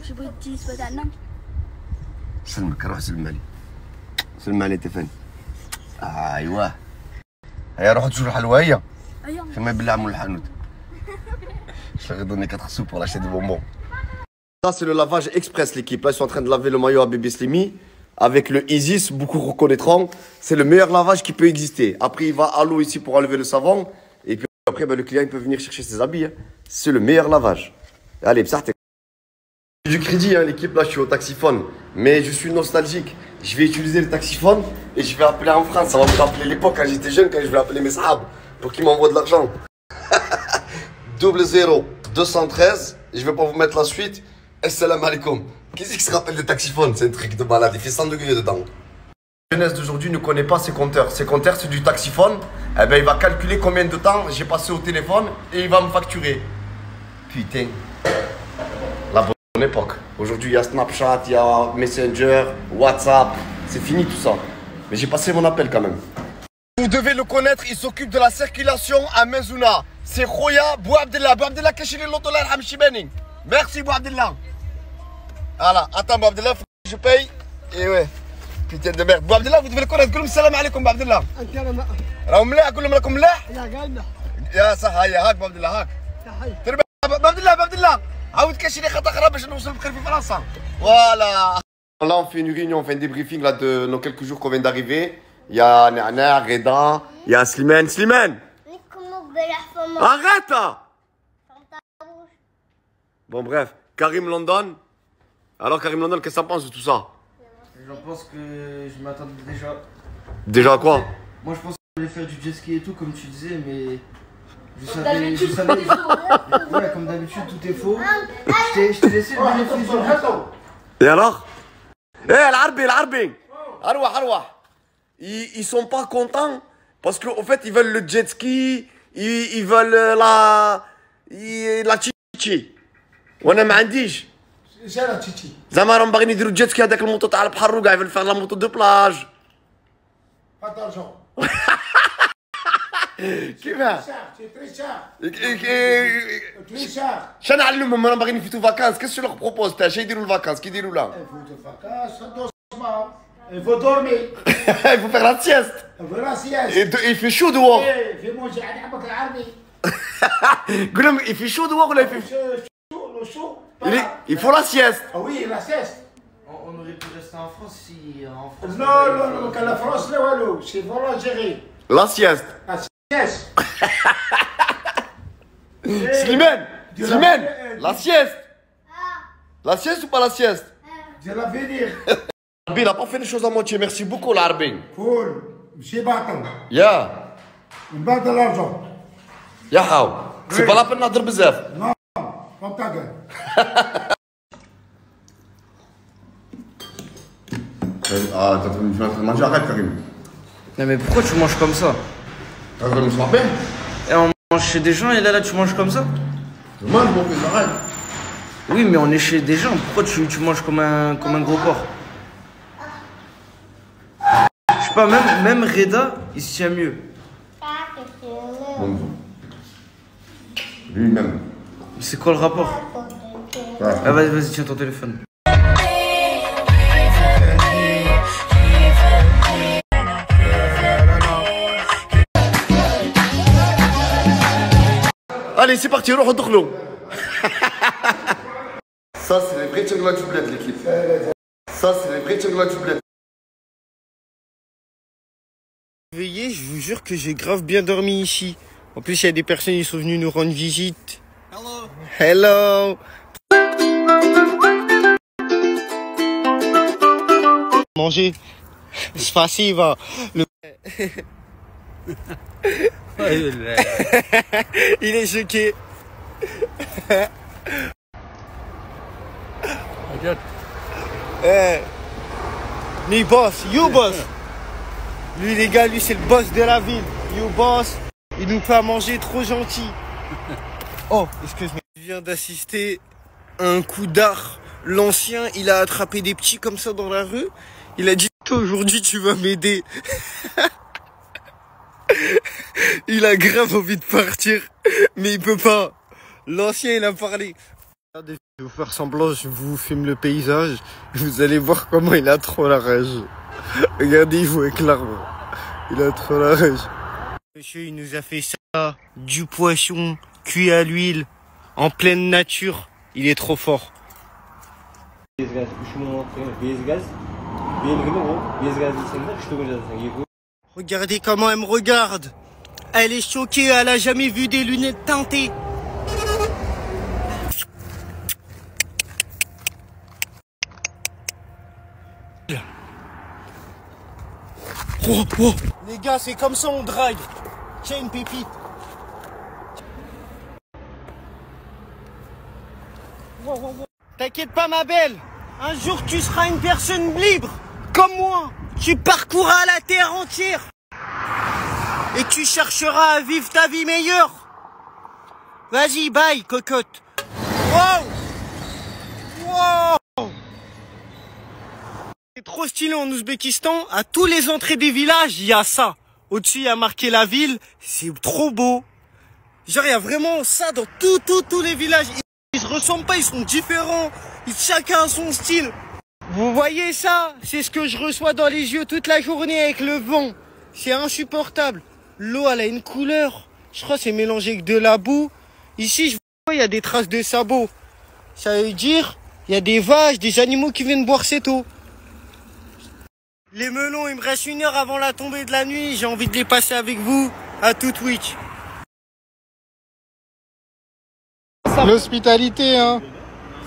شو بغيت تجي تاعنا؟ سلمك روح سلم علي. سلم علي تفاني. ايوه. هيا روحوا تشوفوا الحلوه هي. ايوه. كما بالله عمو الحانوت. Je leur ai donné 4 sous pour l'acheter des bonbons. Ça, c'est le lavage express, l'équipe. Là, ils sont en train de laver le maillot à bébé Slimy. Avec le Isis, beaucoup reconnaîtront. C'est le meilleur lavage qui peut exister. Après, il va à l'eau ici pour enlever le savon. Et puis après, le client il peut venir chercher ses habits. Hein. C'est le meilleur lavage. Allez, ça, j'ai du crédit, hein, l'équipe. Là, je suis au taxiphone. Mais je suis nostalgique. Je vais utiliser le taxiphone et je vais appeler en France. Ça va me rappeler l'époque quand j'étais jeune, quand je vais appeler mes sahabs pour qu'ils m'envoient de l'argent. 00 213. Je ne vais pas vous mettre la suite. Assalamu alaikum. Qu'est-ce qui se rappelle de taxiphone? C'est un truc de malade, il fait 100 degrés dedans. La jeunesse d'aujourd'hui ne connaît pas ses compteurs. Ses compteurs, c'est du taxiphone. Eh ben, il va calculer combien de temps j'ai passé au téléphone et il va me facturer. Putain. La bonne époque. Aujourd'hui, il y a Snapchat, il y a Messenger, WhatsApp. C'est fini tout ça. Mais j'ai passé mon appel quand même. Vous devez le connaître, il s'occupe de la circulation à Mezouna. C'est Khoya Bouabdillah. Bouabdillah, Kachili Lotola Hamchibeni. Merci Bouabdillah. Voilà, attends Bouabdillah, faut que je paye. Et ouais. Putain de merde. Bouabdillah, vous devez le connaître. Goulum salam alaikum Bouabdillah. راهم ملاح قول لهم راكم ملاح يا صح هيا هاك باب الله هاك باب الله عاود كاشي خطا خرا باش نوصل بخير في فرنسا فوالا. Là on fait une réunion, on fait un débriefing là de nos quelques jours qu'on vient d'arriver. Il y a Nana, Reda, il y a Slimane. Slimane, arrête. Bon bref, Karim London. Alors Karim London, qu'est-ce que ça pense de tout ça? Je pense que je m'attendais déjà. Déjà à quoi? Moi je pense qu'on allait faire du jet ski et tout comme tu disais, mais je savais ouais, comme d'habitude tout est faux. Je t'ai laissé le bénéfice du doute. Et alors? Eh l'Arbi Arwah. Ils sont pas contents parce qu'au fait ils veulent le jet ski, ils veulent la chichi. وانا ما عنديش. ايش انا تشيتشي؟ زعما راهم باغيين يديروا الجيت سكي هذاك الموطو تاع البحر وكاع يفل فيغ لا موطو دو بلاج. Pas d'argent. كيفاه؟ C'est très cher. Très cher. شنو نعلمهم راهم باغيين يفوتوا فاكانس كيس لو بروبوز تاع شي يديروا الفاكانس كي يديروا لا؟ Il faut dormir. Il faut faire la sieste. La sieste. Il fait chaud dehors. Il fait manger على حبك العربي. قول لهم il fait chaud dehors ولا il fait chaud. Il faut la sieste. Ah oui, la sieste. On aurait pu rester en France si en France. Non, la France là wallo, c'est pour l'Algérie. La sieste. La sieste. Slimane, la sieste. La sieste ou pas la sieste? Je vais venir. Il n'a pas fait les choses à moitié. Merci beaucoup, l'Arbin. Cool. Monsieur Baton. Yeah. On bat de l'argent. Yahao. C'est pas la peine d'être bizarre. Non. Comme ta gueule. Ah, t'as mangé, arrête, Karim. Non, mais pourquoi tu manges comme ça? Et on mange chez des gens et là tu manges comme ça? Je mange, mon fils, arrête. Oui, mais on est chez des gens. Pourquoi tu manges comme un gros porc? Je sais pas, même Reda, il se tient mieux. Lui-même. C'est quoi le rapport? Ah, vas-y, tiens ton téléphone. Allez, c'est parti, on rentre l'eau. Ça, c'est les vrais Tchangla du bled, l'équipe. Ça, c'est les vrais Tchangla du bled. Veillez, je vous jure que j'ai grave bien dormi ici. En plus, il y a des personnes qui sont venues nous rendre visite. Hello. Manger. Spasiba. Il est choqué. Me boss, you boss. Lui les gars, lui c'est le boss de la ville. You boss. Il nous fait à manger, trop gentil. Oh, excuse-moi. Je viens d'assister à un coup d'art. L'ancien, il a attrapé des petits comme ça dans la rue. Il a dit, toi aujourd'hui tu vas m'aider. Il a grave envie de partir, mais il peut pas. L'ancien, il a parlé. Regardez, je vais vous faire semblant, je vous filme le paysage. Vous allez voir comment il a trop la rage. Regardez, il voit avec l'arbre. Il a trop la rage. Monsieur, il nous a fait ça. Du poisson cuit à l'huile, en pleine nature. Il est trop fort. Regardez comment elle me regarde. Elle est choquée, elle a jamais vu des lunettes teintées. Oh, oh. Les gars, c'est comme ça on drague. Tiens une pépite. T'inquiète pas ma belle. Un jour, tu seras une personne libre, comme moi. Tu parcourras la terre entière. Et tu chercheras à vivre ta vie meilleure. Vas-y, bye, cocotte. Wow! Wow! C'est trop stylé en Ouzbékistan. À tous les entrées des villages, il y a ça. Au-dessus, il y a marqué la ville. C'est trop beau. Genre, il y a vraiment ça dans tous les villages. Ils se ressemblent pas, ils sont différents. Chacun a son style. Vous voyez ça? C'est ce que je reçois dans les yeux toute la journée avec le vent. C'est insupportable. L'eau, elle a une couleur. Je crois que c'est mélangé avec de la boue. Ici, je vois, il y a des traces de sabots. Ça veut dire, il y a des vaches, des animaux qui viennent boire cette eau. Les melons, il me reste 1 heure avant la tombée de la nuit. J'ai envie de les passer avec vous à tout Twitch. L'hospitalité, hein.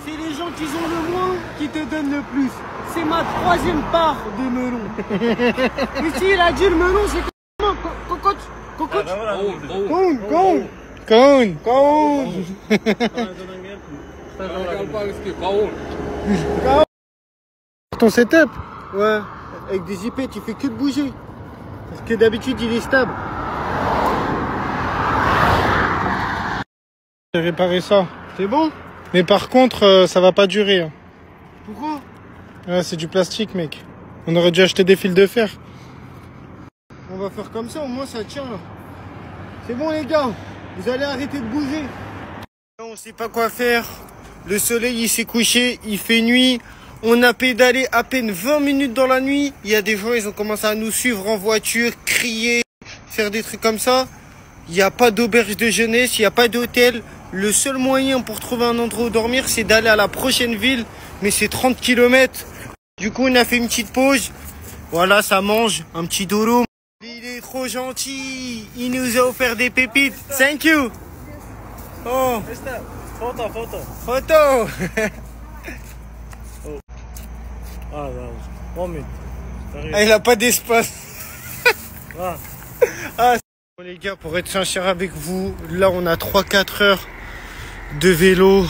C'est les gens qui ont le moins qui te donnent le plus. C'est ma 3e part de melon. Ici, il a dit le melon, c'est comment? Cocotte? Cocotte? Cône. Ton setup? Ouais. Avec des IP, tu fais que de bouger. Parce que d'habitude, il est stable. J'ai réparé ça. C'est bon? Mais par contre, ça va pas durer. Hein. Pourquoi? Ouais, c'est du plastique, mec. On aurait dû acheter des fils de fer. On va faire comme ça, au moins ça tient. C'est bon les gars, vous allez arrêter de bouger. On sait pas quoi faire. Le soleil il s'est couché, il fait nuit. On a pédalé à peine 20 minutes dans la nuit. Il y a des gens, ils ont commencé à nous suivre en voiture, crier, faire des trucs comme ça. Il n'y a pas d'auberge de jeunesse, il n'y a pas d'hôtel. Le seul moyen pour trouver un endroit où dormir, c'est d'aller à la prochaine ville. Mais c'est 30 km. Du coup, on a fait une petite pause. Voilà, ça mange. Un petit dodo. Il est trop gentil. Il nous a offert des pépites. Thank you. Oh. Photo. Oh. Ah, là. 1 minute. Ah, il a pas d'espace. Ah. Ah, bon, les gars, pour être sincère avec vous, là, on a 3-4 heures de vélo.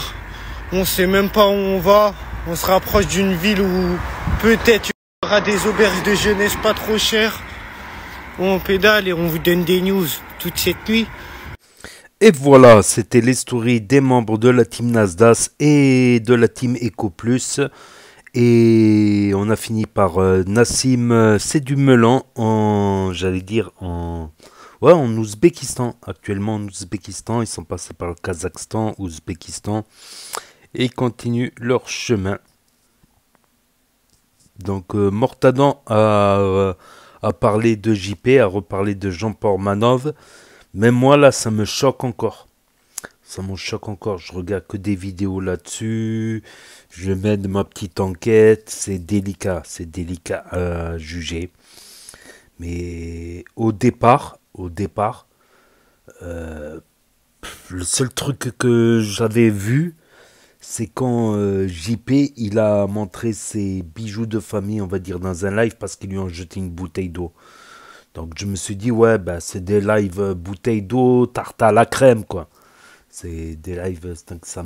On sait même pas où on va. On se rapproche d'une ville où peut-être il y aura des auberges de jeunesse pas trop chères. On pédale et on vous donne des news toute cette nuit. Et voilà, c'était les stories des membres de la team Nasdas et de la team Eco Plus. Et on a fini par Nassim, c'est du Melan en, j'allais dire, en Ouzbékistan. Actuellement en Ouzbékistan, ils sont passés par le Kazakhstan, Ouzbékistan. Et ils continuent leur chemin. Donc Mortadan a parlé de JP, a reparlé de Jean Portmanov. Même moi là, ça me choque encore. Ça me choque encore. Je regarde que des vidéos là-dessus. Je mène ma petite enquête. C'est délicat à juger. Mais au départ, le seul truc que j'avais vu, c'est quand JP, il a montré ses bijoux de famille, on va dire, dans un live parce qu'ils lui ont jeté une bouteille d'eau. Donc je me suis dit, ouais, bah, c'est des lives bouteille d'eau, tarte à la crème, quoi. C'est des lives, ça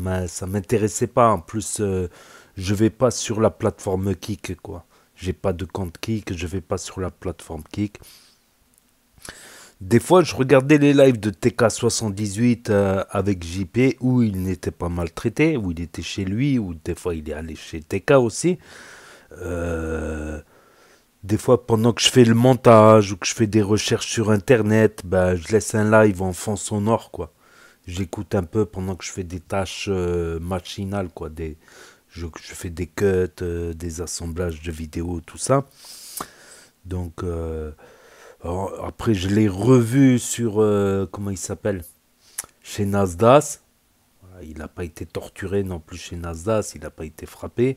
m'intéressait pas. En plus, je vais pas sur la plateforme Kik, quoi. J'ai pas de compte Kik, je vais pas sur la plateforme Kik. Des fois, je regardais les lives de TK78 avec JP où il n'était pas maltraité, où il était chez lui, ou des fois il est allé chez TK aussi. Des fois, pendant que je fais le montage ou que je fais des recherches sur Internet, bah, je laisse un live en fond sonore, quoi. J'écoute un peu pendant que je fais des tâches machinales, quoi. Je fais des cuts, des assemblages de vidéos, tout ça. Donc... alors, après, je l'ai revu sur, comment il s'appelle, chez Nasdas. Il n'a pas été torturé non plus chez Nasdas, il n'a pas été frappé.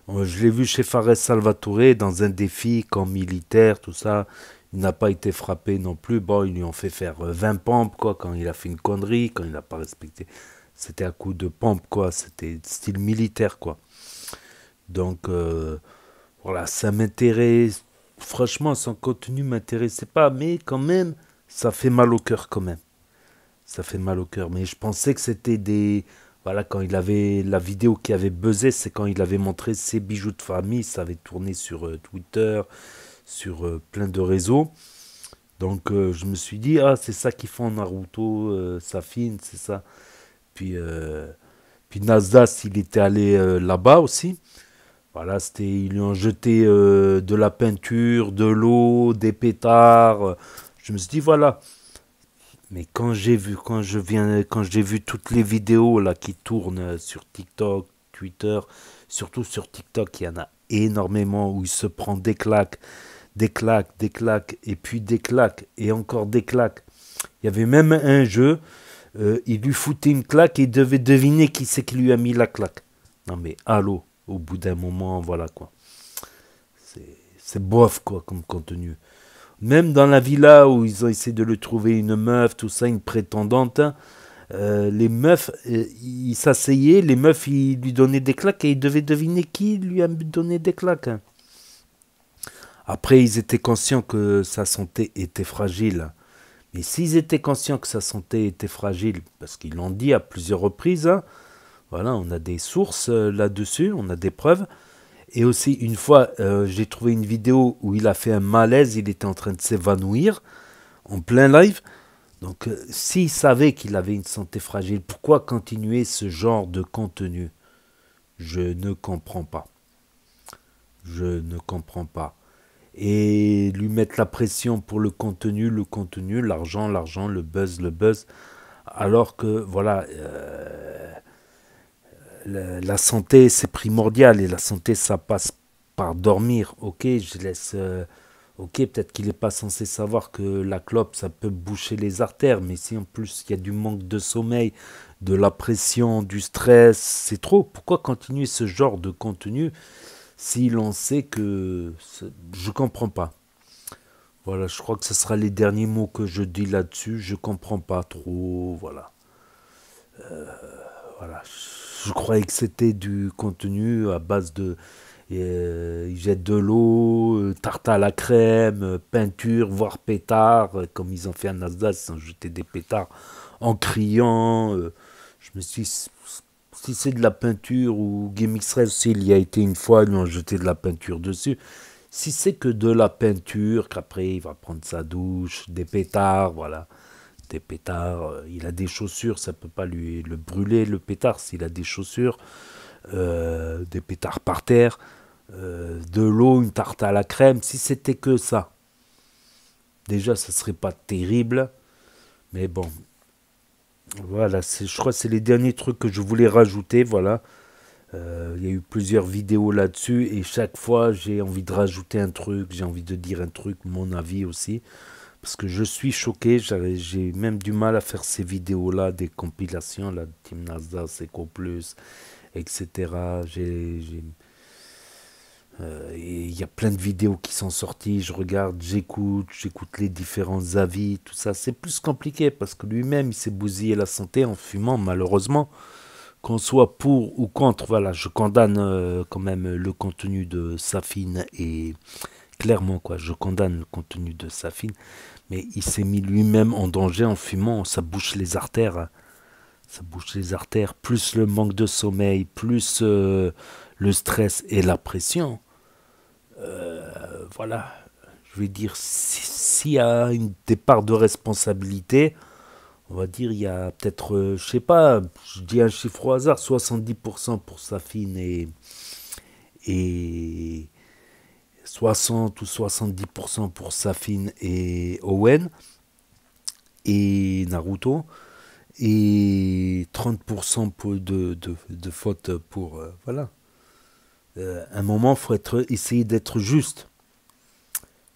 Je l'ai vu chez Fares Salvatore dans un défi camp militaire, tout ça. Il n'a pas été frappé non plus. Bon, ils lui ont fait faire 20 pompes, quoi, quand il a fait une connerie, quand il n'a pas respecté. C'était à coup de pompe, quoi. C'était style militaire, quoi. Donc, voilà, ça m'intéresse. Franchement, son contenu ne m'intéressait pas, mais quand même, ça fait mal au cœur quand même. Ça fait mal au cœur. Mais je pensais que c'était des Voilà, quand il avait la vidéo qui avait buzzé, c'est quand il avait montré ses bijoux de famille. Ça avait tourné sur Twitter, sur plein de réseaux. Donc je me suis dit, ah, c'est ça qu'ils font Naruto, Safin, c'est ça. Puis Nasdaq, il était allé là-bas aussi. Voilà, ils lui ont jeté de la peinture, de l'eau, des pétards. Je me suis dit, voilà. Mais quand j'ai vu toutes les vidéos là qui tournent sur TikTok, Twitter, surtout sur TikTok, il y en a énormément où il se prend des claques, et puis des claques, et encore des claques. Il y avait même un jeu, il lui foutait une claque et il devait deviner qui c'est qui lui a mis la claque. Non mais allô, au bout d'un moment, voilà quoi. C'est bof quoi comme contenu. Même dans la villa où ils ont essayé de le trouver une meuf, tout ça, une prétendante, hein, les meufs, ils s'asseyaient, les meufs, ils lui donnaient des claques et ils devaient deviner qui lui a donné des claques. Hein. Après, ils étaient conscients que sa santé était fragile. Mais s'ils étaient conscients que sa santé était fragile, parce qu'ils l'ont dit à plusieurs reprises, hein, voilà, on a des sources là-dessus, on a des preuves. Et aussi, une fois, j'ai trouvé une vidéo où il a fait un malaise, il était en train de s'évanouir en plein live. Donc, s'il savait qu'il avait une santé fragile, pourquoi continuer ce genre de contenu? Je ne comprends pas. Je ne comprends pas. Et lui mettre la pression pour le contenu, l'argent, le buzz. Alors que, voilà... la santé, c'est primordial, et la santé, ça passe par dormir. Ok, je laisse... ok, peut-être qu'il n'est pas censé savoir que la clope, ça peut boucher les artères, mais si en plus il y a du manque de sommeil, de la pression, du stress, c'est trop. Pourquoi continuer ce genre de contenu si l'on sait que... Je comprends pas. Voilà, je crois que ce sera les derniers mots que je dis là-dessus. Je comprends pas trop, voilà. Voilà, je croyais que c'était du contenu à base de... ils jettent de l'eau, tarte à la crème, peinture, voire pétard, comme ils ont fait à Nasdaq, ils ont jeté des pétards en criant. Je me suis dit, si c'est de la peinture, ou GameX aussi, il y a été une fois, ils lui ont jeté de la peinture dessus. Si c'est que de la peinture, qu'après il va prendre sa douche, des pétards, voilà. Des pétards, il a des chaussures, ça peut pas lui le brûler le pétard s'il a des chaussures, des pétards par terre, de l'eau, une tarte à la crème, si c'était que ça. Déjà, ça serait pas terrible, mais bon. Voilà, je crois que c'est les derniers trucs que je voulais rajouter, voilà. Il y a eu plusieurs vidéos là-dessus, et chaque fois, j'ai envie de rajouter un truc, j'ai envie de dire un truc, mon avis aussi. Parce que je suis choqué, j'ai même du mal à faire ces vidéos-là, des compilations, là, de Team Nasdaq, Seco Plus, etc. Il y a plein de vidéos qui sont sorties, je regarde, j'écoute les différents avis, tout ça. C'est plus compliqué parce que lui-même, il s'est bousillé la santé en fumant, malheureusement. Qu'on soit pour ou contre, voilà, je condamne quand même le contenu de Safin, et clairement, quoi, je condamne le contenu de Safin. Mais il s'est mis lui-même en danger en fumant, ça bouche les artères. Hein. Ça bouche les artères, plus le manque de sommeil, plus le stress et la pression. Voilà, je vais dire, s'il y a des parts de responsabilité, on va dire, il y a peut-être, je sais pas, je dis un chiffre au hasard, 70% pour Safin et 60 ou 70% pour Safin et Owen et Naruto, et 30% de faute pour... voilà. Un moment, il faut essayer d'être juste.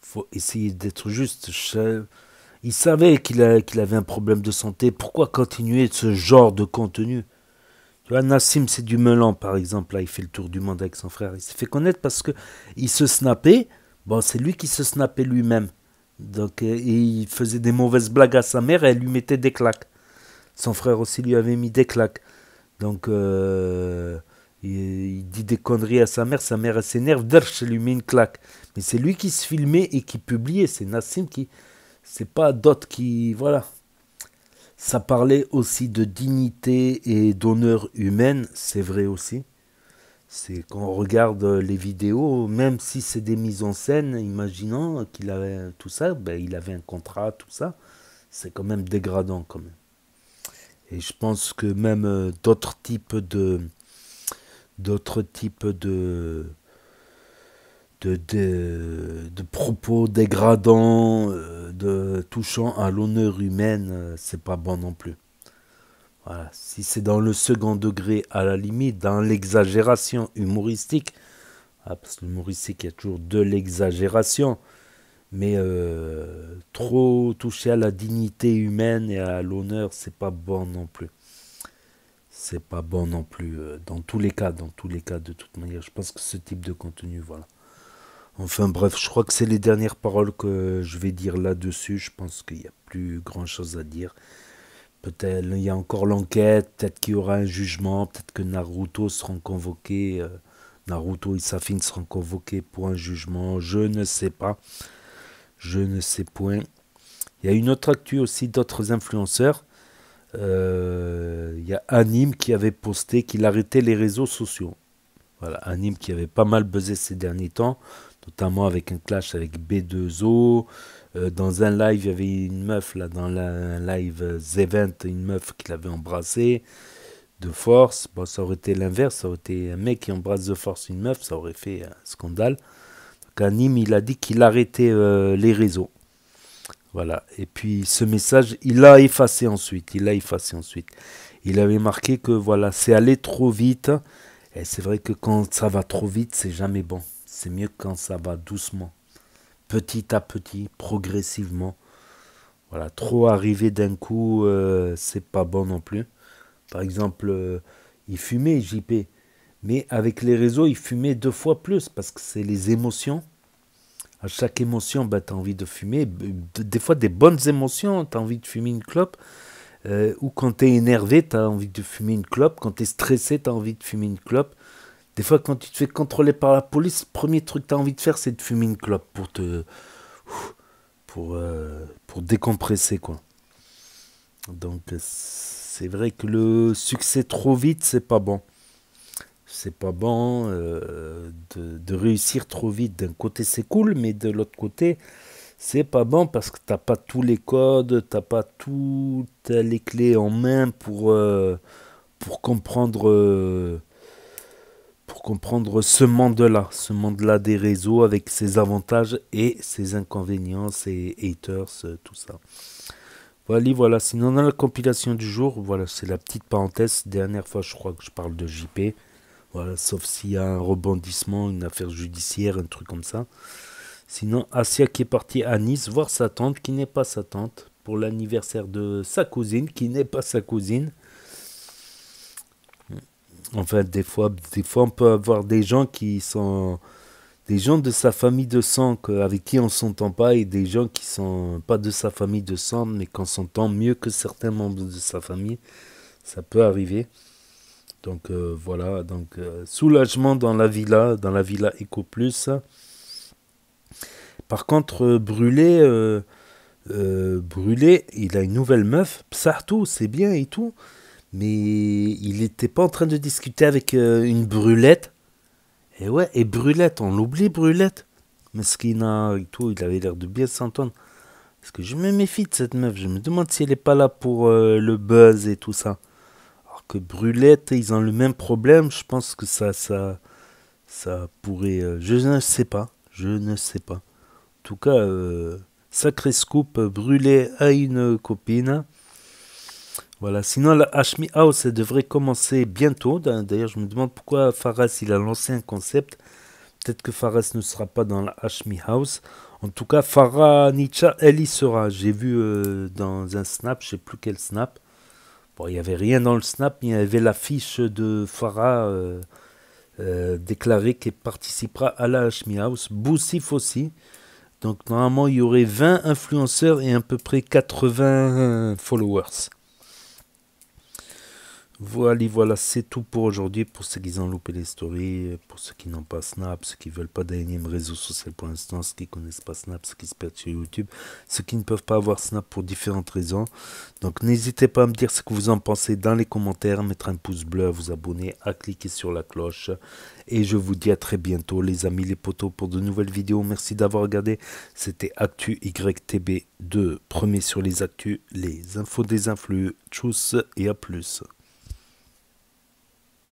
Faut essayer d'être juste. Il savait qu'il avait un problème de santé. Pourquoi continuer ce genre de contenu? Tu vois, Nassim, c'est du melon, par exemple. Là, il fait le tour du monde avec son frère. Il s'est fait connaître parce que il se snappait. Bon, c'est lui qui se snappait lui-même. Donc, il faisait des mauvaises blagues à sa mère et elle lui mettait des claques. Son frère aussi lui avait mis des claques. Donc, il dit des conneries à sa mère elle s'énerve, elle lui met une claque. Mais c'est lui qui se filmait et qui publiait. C'est Nassim qui... C'est pas d'autres qui... Voilà. Ça parlait aussi de dignité et d'honneur humaine, c'est vrai aussi. C'est quand on regarde les vidéos, même si c'est des mises en scène, imaginons qu'il avait tout ça, ben, il avait un contrat, tout ça, c'est quand même dégradant quand même. Et je pense que même d'autres types de propos dégradants, de touchant à l'honneur humaine, c'est pas bon non plus. Voilà. Si c'est dans le second degré, à la limite, dans l'exagération humoristique, parce que l'humoristique, il y a toujours de l'exagération, mais trop toucher à la dignité humaine et à l'honneur, c'est pas bon non plus. C'est pas bon non plus, dans tous les cas, de toute manière. Je pense que ce type de contenu, voilà. Enfin bref, je crois que c'est les dernières paroles que je vais dire là-dessus. Je pense qu'il n'y a plus grand-chose à dire. Peut-être il y a encore l'enquête, peut-être qu'il y aura un jugement, peut-être que Naruto seront convoqués, Naruto et Safin seront convoqués pour un jugement, je ne sais pas. Je ne sais point. Il y a une autre actu aussi d'autres influenceurs. Il y a Anime qui avait posté qu'il arrêtait les réseaux sociaux. Voilà, Anime qui avait pas mal buzzé ces derniers temps, notamment avec un clash avec B2O. Dans un live, il y avait une meuf, là, dans un live Zevent, une meuf qui l'avait embrassé de force. Bon, ça aurait été l'inverse, ça aurait été un mec qui embrasse de force une meuf, ça aurait fait un scandale. Donc Anime, il a dit qu'il arrêtait les réseaux. Voilà, et puis ce message, il l'a effacé ensuite. Il avait marqué que voilà, c'est allé trop vite. Et c'est vrai que quand ça va trop vite, c'est jamais bon. C'est mieux quand ça va doucement, petit à petit, progressivement. Voilà, trop arriver d'un coup, c'est pas bon non plus. Par exemple, il fumait JP, mais avec les réseaux, il fumait 2 fois plus parce que c'est les émotions. À chaque émotion, bah, tu as envie de fumer. Des fois, des bonnes émotions, tu as envie de fumer une clope. Ou quand tu es énervé, tu as envie de fumer une clope. Quand tu es stressé, tu as envie de fumer une clope. Des fois, quand tu te fais contrôler par la police, le premier truc que tu as envie de faire, c'est de fumer une clope pour décompresser, quoi. Donc, c'est vrai que le succès trop vite, c'est pas bon. C'est pas bon de réussir trop vite. D'un côté, c'est cool, mais de l'autre côté, c'est pas bon parce que t'as pas tous les codes, t'as pas toutes les clés en main pour comprendre ce monde-là des réseaux avec ses avantages et ses inconvénients, ses haters, tout ça. Voilà. Sinon, dans la compilation du jour, voilà, c'est la petite parenthèse. Dernière fois, je crois que je parle de JP. Voilà, sauf s'il y a un rebondissement, une affaire judiciaire, un truc comme ça. Sinon, Asia qui est partie à Nice voir sa tante, qui n'est pas sa tante, pour l'anniversaire de sa cousine, qui n'est pas sa cousine. Enfin, des fois, on peut avoir des gens qui sont des gens de sa famille de sang avec qui on ne s'entend pas, et des gens qui sont pas de sa famille de sang, mais qu'on s'entend mieux que certains membres de sa famille. Ça peut arriver. Donc voilà, soulagement dans la villa Eco Plus. Par contre, Brûlé, il a une nouvelle meuf, Psartou, c'est bien et tout, mais il n'était pas en train de discuter avec une Brûlette. Et ouais, et Brûlette, on l'oublie Brûlette. Mesquina et tout, il avait l'air de bien s'entendre. Parce que je me méfie de cette meuf, je me demande si elle n'est pas là pour le buzz et tout ça. Que Brûlette, ils ont le même problème, je pense que ça pourrait... je ne sais pas. En tout cas, sacré scoop, Brûlé a une copine. Voilà, sinon la Hashmi House, elle devrait commencer bientôt. D'ailleurs, je me demande pourquoi Fares, il a lancé un concept. Peut-être que Fares ne sera pas dans la Hashmi House. En tout cas, Farah Nicha, elle y sera. J'ai vu dans un snap, je ne sais plus quel snap. Bon, il n'y avait rien dans le snap, mais il y avait l'affiche de Farah déclarée qu'elle participera à la Hashmi House. Boussif aussi. Donc normalement, il y aurait 20 influenceurs et à peu près 80 followers. Voilà, c'est tout pour aujourd'hui. Pour ceux qui ont loupé les stories, pour ceux qui n'ont pas Snap, ceux qui veulent pas d'un énième réseau social pour l'instant, ceux qui connaissent pas Snap, ceux qui se perdent sur YouTube, ceux qui ne peuvent pas avoir Snap pour différentes raisons. Donc n'hésitez pas à me dire ce que vous en pensez dans les commentaires, mettre un pouce bleu, à vous abonner, à cliquer sur la cloche. Et je vous dis à très bientôt les amis, les potos, pour de nouvelles vidéos. Merci d'avoir regardé. C'était Actu YTB2, premier sur les actus, les infos des influx. Tchuss et à plus.